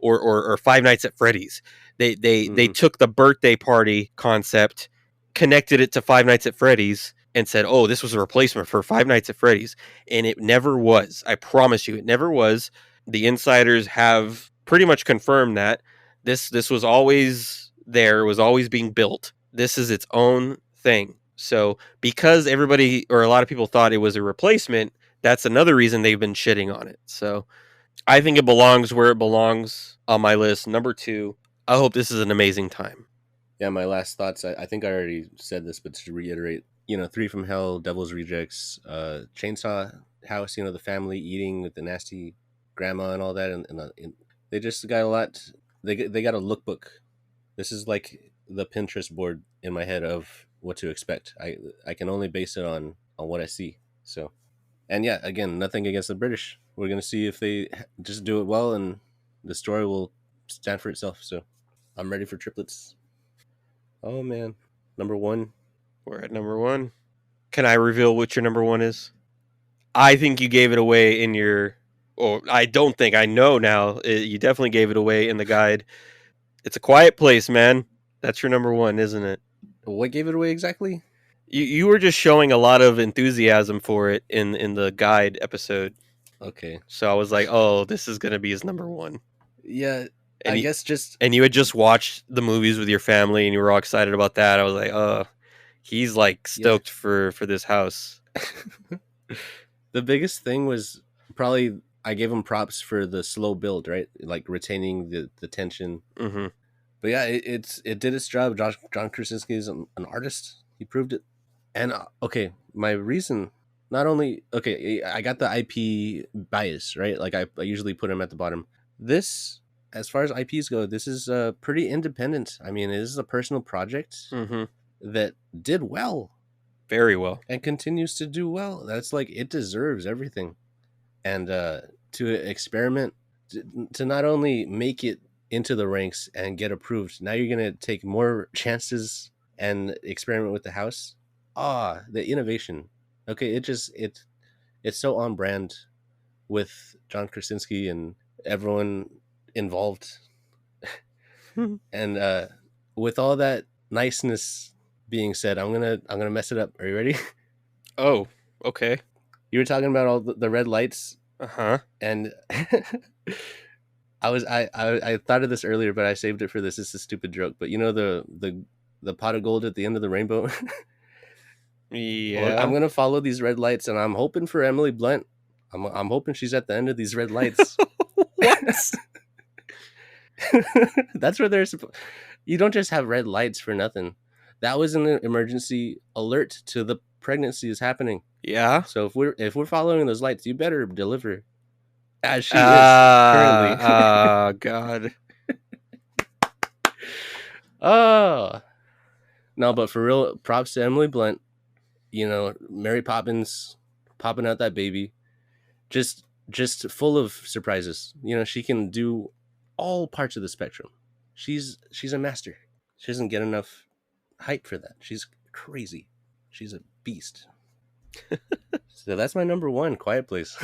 S1: or Five Nights at Freddy's. They took the birthday party concept, connected it to Five Nights at Freddy's, and said, "Oh, this was a replacement for Five Nights at Freddy's," and it never was. I promise you, it never was. The insiders have pretty much confirmed that this was always there, was always being built. This is its own thing. So because everybody or a lot of people thought it was a replacement, that's another reason they've been shitting on it. So I think it belongs where it belongs on my list. Number 2. I hope this is an amazing time.
S2: Yeah, my last thoughts. I think I already said this, but to reiterate, Three from Hell, Devil's Rejects, Chainsaw House. The family eating with the nasty grandma and all that, and they just got a lot. They got a lookbook. This is like the Pinterest board in my head of what to expect. I can only base it on what I see. So, and yeah, again, nothing against the British. We're gonna see if they just do it well, and the story will stand for itself. So, I'm ready for triplets. Oh man, number one.
S1: We're at number one. Can I reveal what your number one is? I think you gave it away in your. Or I don't think. I know now. You definitely gave it away in the guide. It's A Quiet Place, man. That's your number one, isn't it?
S2: What gave it away exactly?
S1: You were just showing a lot of enthusiasm for it in the guide episode.
S2: Okay.
S1: So I was like, oh, this is gonna be his number one.
S2: Yeah,
S1: And
S2: I guess just
S1: and you had just watched the movies with your family and you were all excited about that. I was like, oh, he's like stoked for this house.
S2: The biggest thing was probably I gave him props for the slow build, right? Like retaining the tension.
S1: Mm-hmm.
S2: But yeah, it did its job. John Krasinski is an artist. He proved it. And okay, my reason, not only okay, I got the IP bias, right? Like I usually put him at the bottom. This, as far as IPs go, this is pretty independent. I mean, it is a personal project that did well,
S1: very well,
S2: and continues to do well. That's like it deserves everything. And to experiment, to not only make it into the ranks and get approved, now you're gonna take more chances and experiment with the house. The innovation. Okay, it's so on brand with John Krasinski and everyone involved. And with all that niceness being said, I'm gonna mess it up. Are you ready?
S1: Oh, okay.
S2: You were talking about all the red lights. And I thought of this earlier, but I saved it for this. It's a stupid joke, but the pot of gold at the end of the rainbow.
S1: Yeah.
S2: Well, I'm gonna follow these red lights, and I'm hoping for Emily Blunt. I'm hoping she's at the end of these red lights.
S1: What?
S2: That's where they're supposed. You don't just have red lights for nothing. That was an emergency alert to the pregnancy is happening.
S1: Yeah.
S2: So if we're following those lights, you better deliver. As she is currently.
S1: Oh God.
S2: Oh no, but for real, props to Emily Blunt. Mary Poppins popping out that baby, just full of surprises. She can do all parts of the spectrum. She's a master. She doesn't get enough hype for that. She's crazy. She's a beast. So that's my number one, Quiet Place.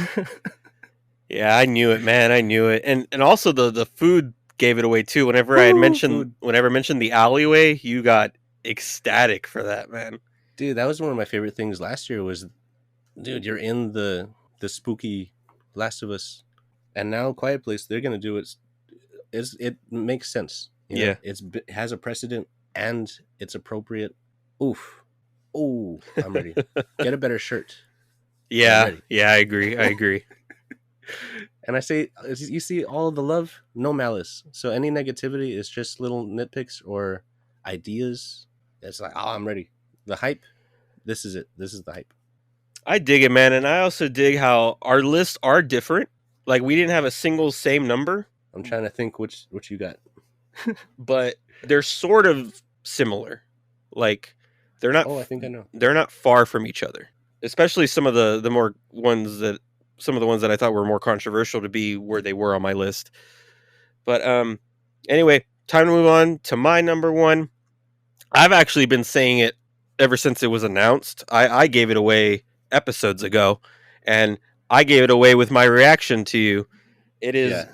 S1: Yeah, I knew it, man. I knew it, and also the food gave it away too. Whenever I had mentioned the alleyway, you got ecstatic for that, man.
S2: Dude, that was one of my favorite things last year. Was, dude, you're in the spooky Last of Us, and now Quiet Place. They're gonna do it. It makes sense.
S1: Yeah,
S2: it has a precedent and it's appropriate. Oof. Oh, I'm ready. Get a better shirt.
S1: Yeah, I agree.
S2: And I say, you see all the love, no malice. So any negativity is just little nitpicks or ideas. It's like, I'm ready. The hype, this is it. This is the hype.
S1: I dig it, man. And I also dig how our lists are different. Like, we didn't have a single same number.
S2: I'm trying to think which you got.
S1: But they're sort of similar. Like, they're not.
S2: Oh, I think I know.
S1: They're not far from each other. Especially some of the more ones that I thought were more controversial to be where they were on my list. But anyway, time to move on to my number one. I've actually been saying it ever since it was announced. I gave it away episodes ago, and I gave it away with my reaction to you. It is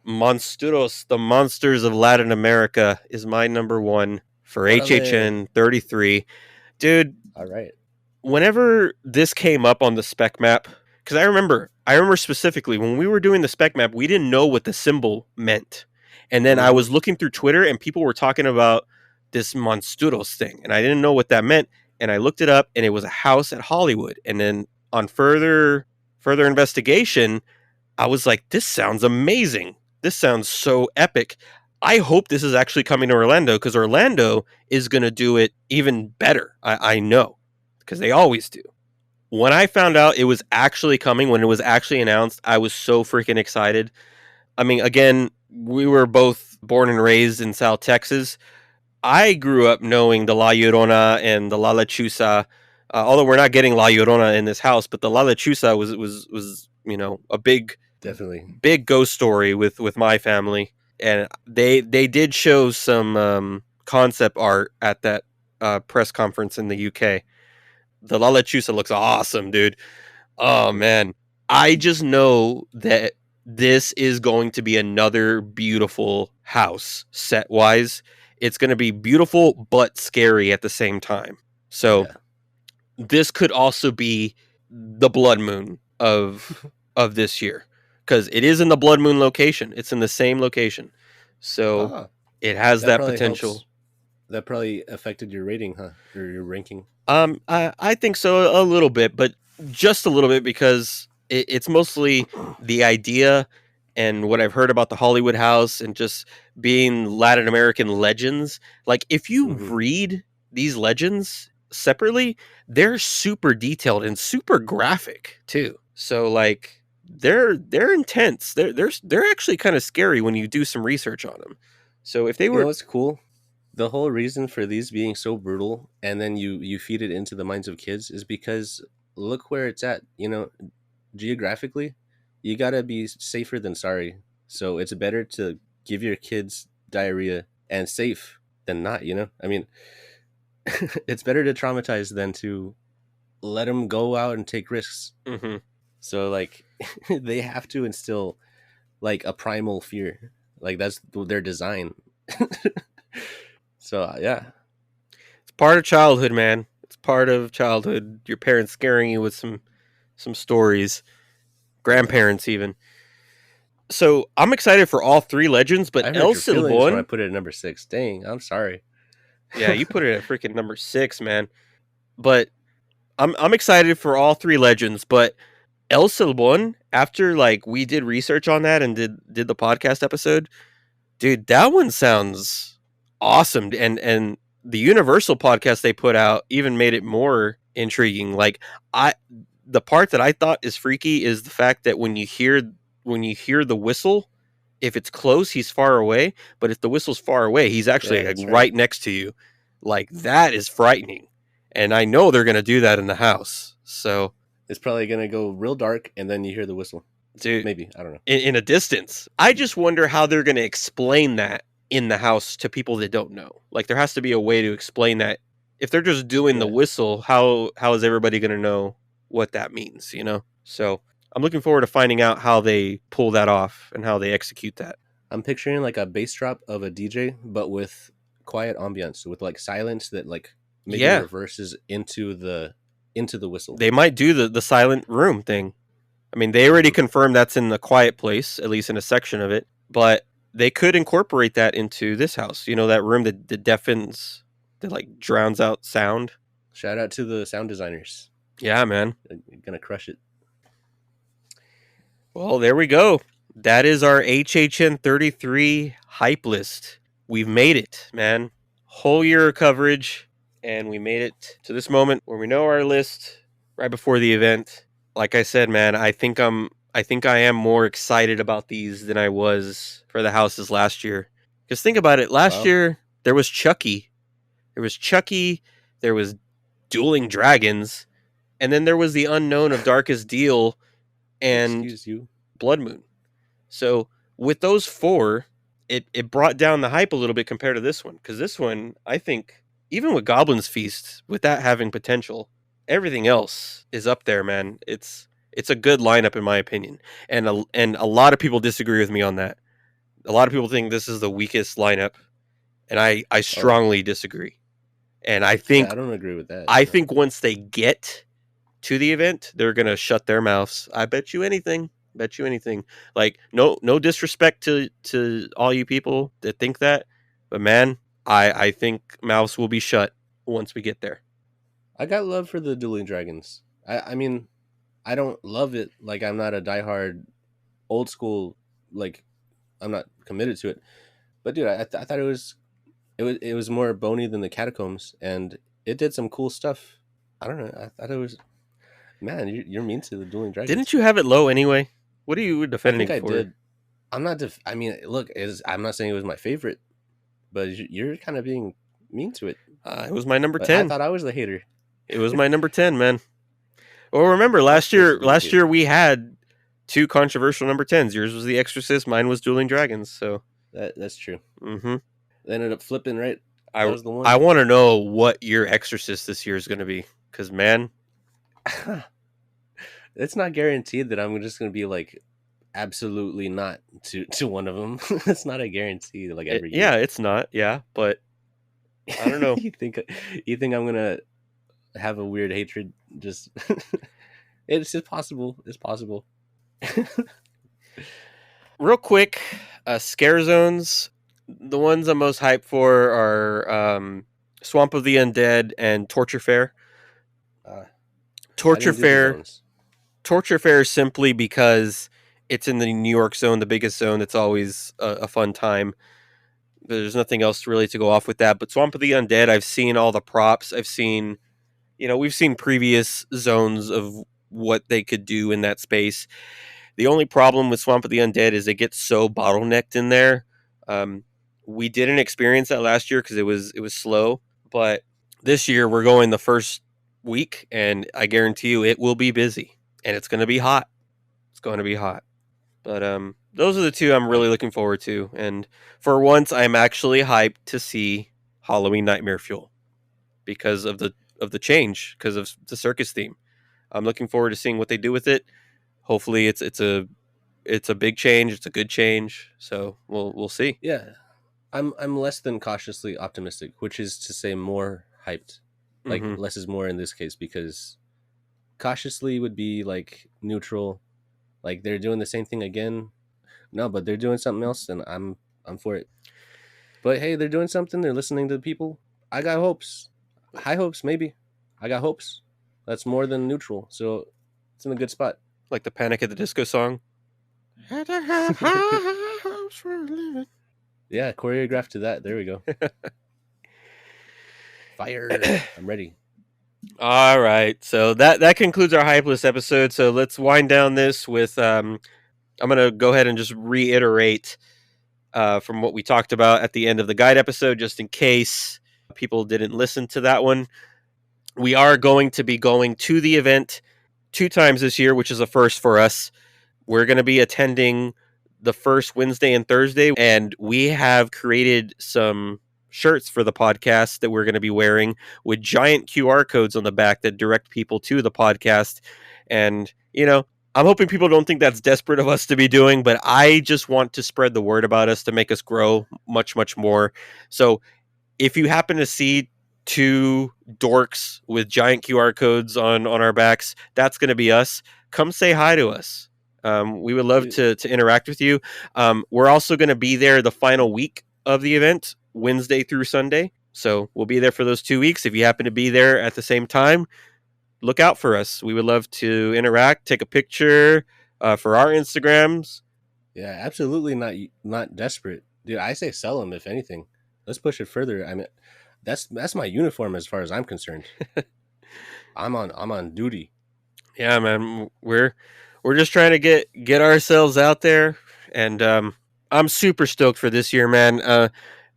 S1: Monstruos, the Monsters of Latin America, is my number one for HHN33. Dude,
S2: all right.
S1: Whenever this came up on the spec map, because I remember specifically when we were doing the spec map, we didn't know what the symbol meant. And then I was looking through Twitter and people were talking about this Monstruos thing, and I didn't know what that meant. And I looked it up, and it was a house at Hollywood. And then on further investigation, I was like, this sounds amazing. This sounds so epic. I hope this is actually coming to Orlando, because Orlando is going to do it even better. I know. because they always do. When I found out it was actually coming, when it was actually announced, I was so freaking excited. I mean, again, we were both born and raised in South Texas. I grew up knowing the La Llorona and the La Lechuza. Although we're not getting La Llorona in this house, but the La Lechuza was a
S2: Definitely.
S1: big ghost story with my family, and they did show some concept art at that press conference in the UK. The La Lechuza looks awesome, dude. Oh man, I just know that this is going to be another beautiful house set wise. It's going to be beautiful but scary at the same time. So
S2: Yeah.
S1: this could also be the blood moon of this year, because it is in the blood moon location. It's in the same location, so
S2: Ah,
S1: it has
S2: that
S1: that
S2: probably
S1: potential.
S2: helps. That probably affected your rating, huh? Or your ranking.
S1: I think so, a little bit, but just a little bit, because it's mostly the idea and what I've heard about the Hollywood house and just being Latin American legends. Like, if you
S2: Mm-hmm.
S1: read these legends separately, they're super detailed and super graphic too. So like they're intense. They're actually kind of scary when you do some research on them. So if they
S2: You know
S1: were
S2: what's cool? The whole reason for these being so brutal, and then you feed it into the minds of kids, is because look where it's at. Geographically, you gotta be safer than sorry. So it's better to give your kids diarrhea and safe than not. I mean, it's better to traumatize than to let them go out and take risks.
S1: Mhm.
S2: So like, they have to instill like a primal fear. Like that's their design. So yeah,
S1: It's part of childhood, man. It's part of childhood. Your parents scaring you with some stories,
S2: yeah.
S1: grandparents even. So I'm excited for all three legends, but
S2: I hurt
S1: El
S2: your feelings when I
S1: Silbon,
S2: put it at number 6. Dang, I'm sorry.
S1: yeah, you put it at freaking number 6, man. But I'm excited for all three legends, but El Silbon, after like we did research on that and did the podcast episode, dude, that one sounds awesome. And the Universal podcast they put out even made it more intriguing. Like I the part that I thought is freaky is the fact that when you hear the whistle, if it's close, he's far away, but if the whistle's far away, he's
S2: Yeah,
S1: actually like
S2: that's right.
S1: right next to you. Like that is frightening. And I know they're going to do that in the house. So,
S2: It's probably gonna go real dark, and then you hear the whistle.
S1: dude,
S2: Maybe, I don't know.
S1: in a distance. I just wonder how they're going to explain that in the house to people that don't know. Like there has to be a way to explain that. If they're just doing the
S2: Yeah,
S1: whistle, how is everybody going to know what that means, So, I'm looking forward to finding out how they pull that off and how they execute that.
S2: I'm picturing like a bass drop of a DJ, but with quiet ambience, with like silence that like maybe
S1: Yeah,
S2: reverses into the whistle.
S1: they might do the silent room thing. I mean, they already
S2: Hmm.
S1: confirmed that's in the quiet place, at least in a section of it, but they could incorporate that into this house. That room that deafens, that like drowns out sound.
S2: Shout out to the sound designers.
S1: Yeah, man.
S2: They're gonna crush it.
S1: Well, there we go. That is our HHN33 hype list. We've made it, man. Whole year of coverage, and we made it to this moment where we know our list right before the event. Like I said, man, I think I am more excited about these than I was for the houses last year. Because think about it, last
S2: Wow.
S1: year there was Chucky. There was Chucky, there was Dueling Dragons, and then there was the unknown of Darkest Deal and
S2: Excuse you.
S1: Blood Moon. So with those four, it brought down the hype a little bit compared to this one. Because this one, I think, even with Goblin's Feast, with that having potential, everything else is up there, man. It's a good lineup in my opinion, and a lot of people disagree with me on that. A lot of people think this is the weakest lineup, and I
S2: Oh,
S1: strongly disagree. And I
S2: yeah.
S1: think
S2: I don't agree with that.
S1: I
S2: No.
S1: think once they get to the event, they're gonna shut their mouths. I bet you anything. Bet you anything. Like no disrespect to all you people that think that, but man, I think mouths will be shut once we get there.
S2: I got love for the Dueling Dragons. I mean, I don't love it. Like I'm not a diehard old school. Like I'm not committed to it. But dude, I thought it was more bony than the Catacombs, and it did some cool stuff. I don't know. I thought it was. Man, you're mean to the Dueling
S1: Didn't
S2: Dragons.
S1: you have it low anyway? What are you
S2: I think
S1: defending
S2: I
S1: for?
S2: did. I'm not. I mean, look, I'm not saying it was my favorite, but you're kind of being mean to it.
S1: It was my number
S2: But I
S1: 10.
S2: thought I was the hater.
S1: It was my number 10, man. Well, remember
S2: Of course, you're the
S1: last
S2: hater.
S1: year we had two controversial number 10s. Yours was The Exorcist, mine was Dueling Dragons. So,
S2: That's true.
S1: hmm
S2: They ended up flipping, right? That
S1: I
S2: was the
S1: I
S2: one.
S1: want to know what your Exorcist this year is going to be, because man,
S2: It's not guaranteed that I'm just gonna be like absolutely not to one of them. It's not a guarantee like every
S1: yeah,
S2: year.
S1: it's not, yeah, but I don't know.
S2: you think you think I'm gonna have a weird hatred? Just it's just possible. It's possible.
S1: Real quick, scare zones. The ones I'm most hyped for are Swamp of the Undead and Torture Fair.
S2: Uh, I
S1: Torture
S2: didn't do the
S1: Fair,
S2: zones.
S1: Torture Fair simply because it's in the New York zone, the biggest zone. It's always a fun time. There's nothing else really to go off with that. But Swamp of the Undead, I've seen all the props. I've seen, we've seen previous zones of what they could do in that space. The only problem with Swamp of the Undead is it gets so bottlenecked in there. We didn't experience that last year because it was slow, but this year we're going the first week, and I guarantee you it will be busy, and it's going to be hot. It's going to be hot. But those are the two I'm really looking forward to, and for once, I'm actually hyped to see Halloween Nightmare Fuel because of the change, because of the circus theme. I'm looking forward to seeing what they do with it. Hopefully, it's a big change. It's a good change. So we'll see.
S2: Yeah, I'm less than cautiously optimistic, which is to say more hyped. Like
S1: Hmm
S2: less is more in this case because cautiously would be like neutral. Like they're doing the same thing again. No, but they're doing something else, and I'm for it. But hey, they're doing something. They're listening to the people. I got hopes, high hopes maybe. I got hopes. That's more than neutral, so it's in a good spot.
S1: Like the Panic at the Disco song. Had to have high hopes for a living.
S2: Yeah, choreographed to that. There we go. Fire. I'm ready.
S1: All right, so that concludes our hype list episode. So let's wind down this with I'm gonna go ahead and just reiterate from what we talked about at the end of the guide episode, just in case people didn't listen to that one. We are going to be going to the event 2 times this year, which is a first for us. We're going to be attending the first Wednesday and Thursday, and we have created some shirts for the podcast that we're going to be wearing with giant QR codes on the back that direct people to the podcast. And, I'm hoping people don't think that's desperate of us to be doing, but I just want to spread the word about us to make us grow much, much more. So if you happen to see two dorks with giant QR codes on our backs, that's going to be us. Come say hi to us. We would love to interact with you. We're also going to be there the final week of the event, Wednesday through Sunday. So we'll be there for those 2 weeks. If you happen to be there at the same time, look out for us. We would love to interact, take a picture for our Instagrams.
S2: Yeah, absolutely not desperate, dude. I say sell them if anything. Let's push it further. I mean, that's my uniform as far as I'm concerned. I'm on duty.
S1: Yeah, man, we're just trying to get ourselves out there, and I'm super stoked for this year, man.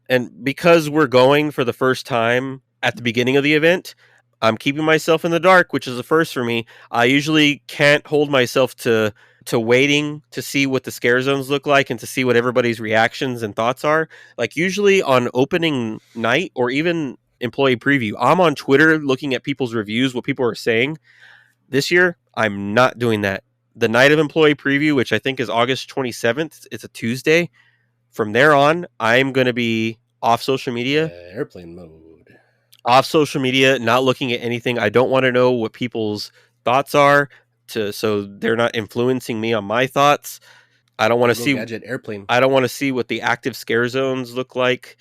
S1: And because we're going for the first time at the beginning of the event, I'm keeping myself in the dark, which is a first for me. I usually can't hold myself to waiting to see what the scare zones look like and to see what everybody's reactions and thoughts are. Like usually on opening night or even employee preview, I'm on Twitter looking at people's reviews, what people are saying. This year, I'm not doing that. The night of employee preview, which I think is August 27th, it's a Tuesday. From there on, I'm going to be off social media,
S2: Airplane mode.
S1: not looking at anything. I don't want to know what people's thoughts are so they're not influencing me on my thoughts. I don't want
S2: Go
S1: to
S2: go
S1: see
S2: gadget airplane.
S1: I don't want to see what the active scare zones look like.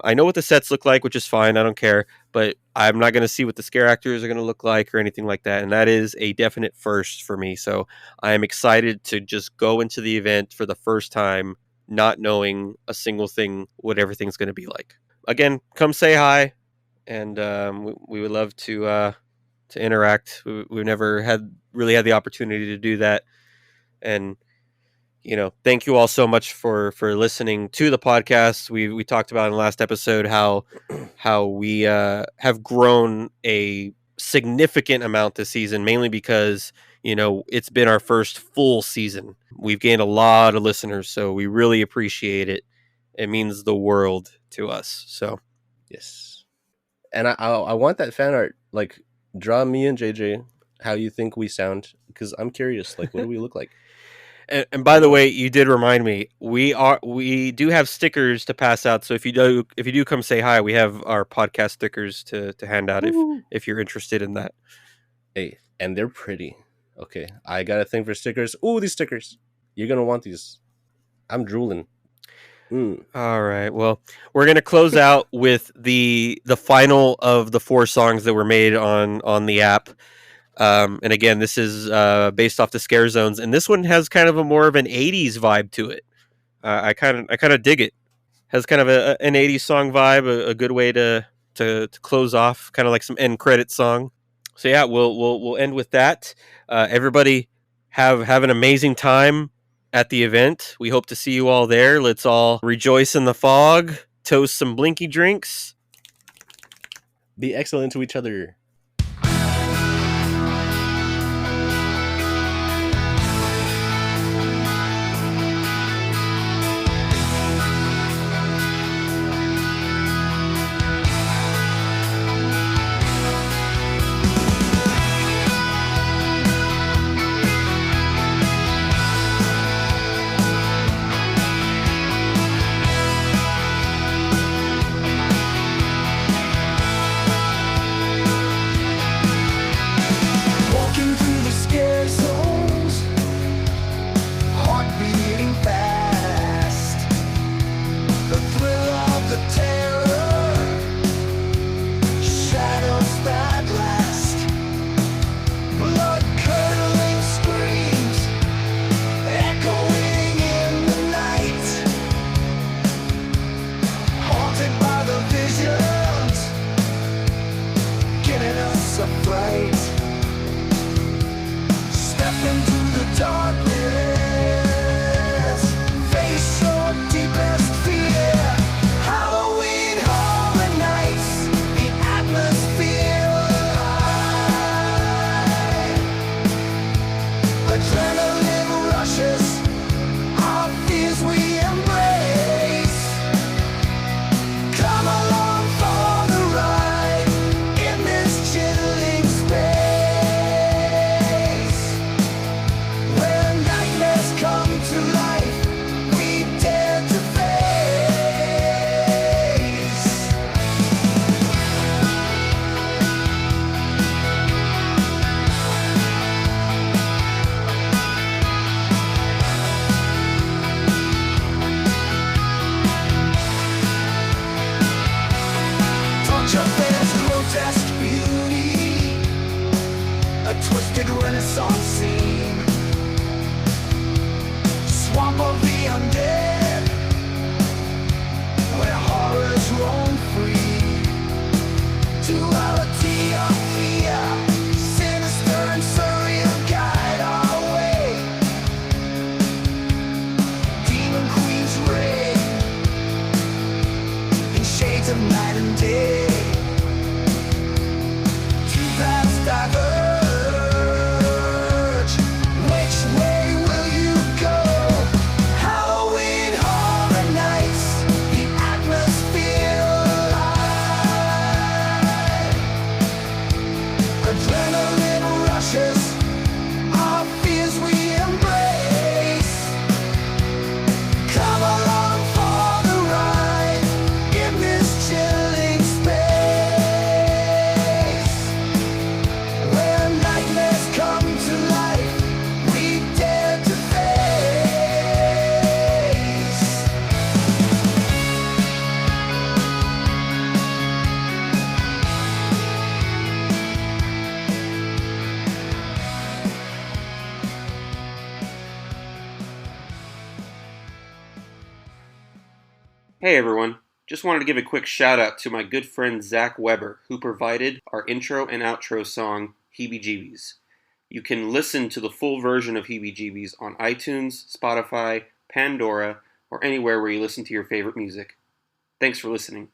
S1: I know what the sets look like, which is fine. I don't care, but I'm not going to see what the scare actors are going to look like or anything like that. And that is a definite first for me. So I am excited to just go into the event for the first time, not knowing a single thing, what everything's going to be like. Again, come say hi, and we would love to interact. We've never really had the opportunity to do that, and thank you all so much for listening to the podcast. We talked about in the last episode how we have grown a significant amount this season, mainly because it's been our first full season. We've gained a lot of listeners, so we really appreciate it. It means the world to us. So
S2: Yes, and I want that fan art. Like, draw me and JJ how you think we sound, because I'm curious. Like, what do we look like?
S1: And by the way, you did remind me. We do have stickers to pass out. So if you do come say hi, we have our podcast stickers to hand out
S2: Woo.
S1: if you're interested in that.
S2: Hey, and they're pretty. Okay, I got a thing for stickers. Ooh, these stickers. You're gonna want these. I'm drooling.
S1: All right. Well, we're gonna close out with the final of the 4 songs that were made on the app. And again, this is based off the Scare Zones, and this one has kind of a more of an '80s vibe to it. I kind of dig it. Has kind of an '80s song vibe, a good way to close off, kind of like some end credit song. So yeah, we'll end with that. Everybody have an amazing time at the event. We hope to see you all there. Let's all rejoice in the fog, toast some blinky drinks.
S2: Be excellent to each other.
S3: Twisted Renaissance scene, swamp of the undead, where horrors roam free. Duality of fear, sinister and surreal guide our way. Demon queens reign in shades of night and day. Two paths diverge.
S1: Hey everyone, Just wanted to give a quick shout out to my good friend Zach Weber, who provided our intro and outro song, Heebie Jeebies. You can listen to the full version of Heebie Jeebies on iTunes, Spotify, Pandora, or anywhere where you listen to your favorite music. Thanks for listening.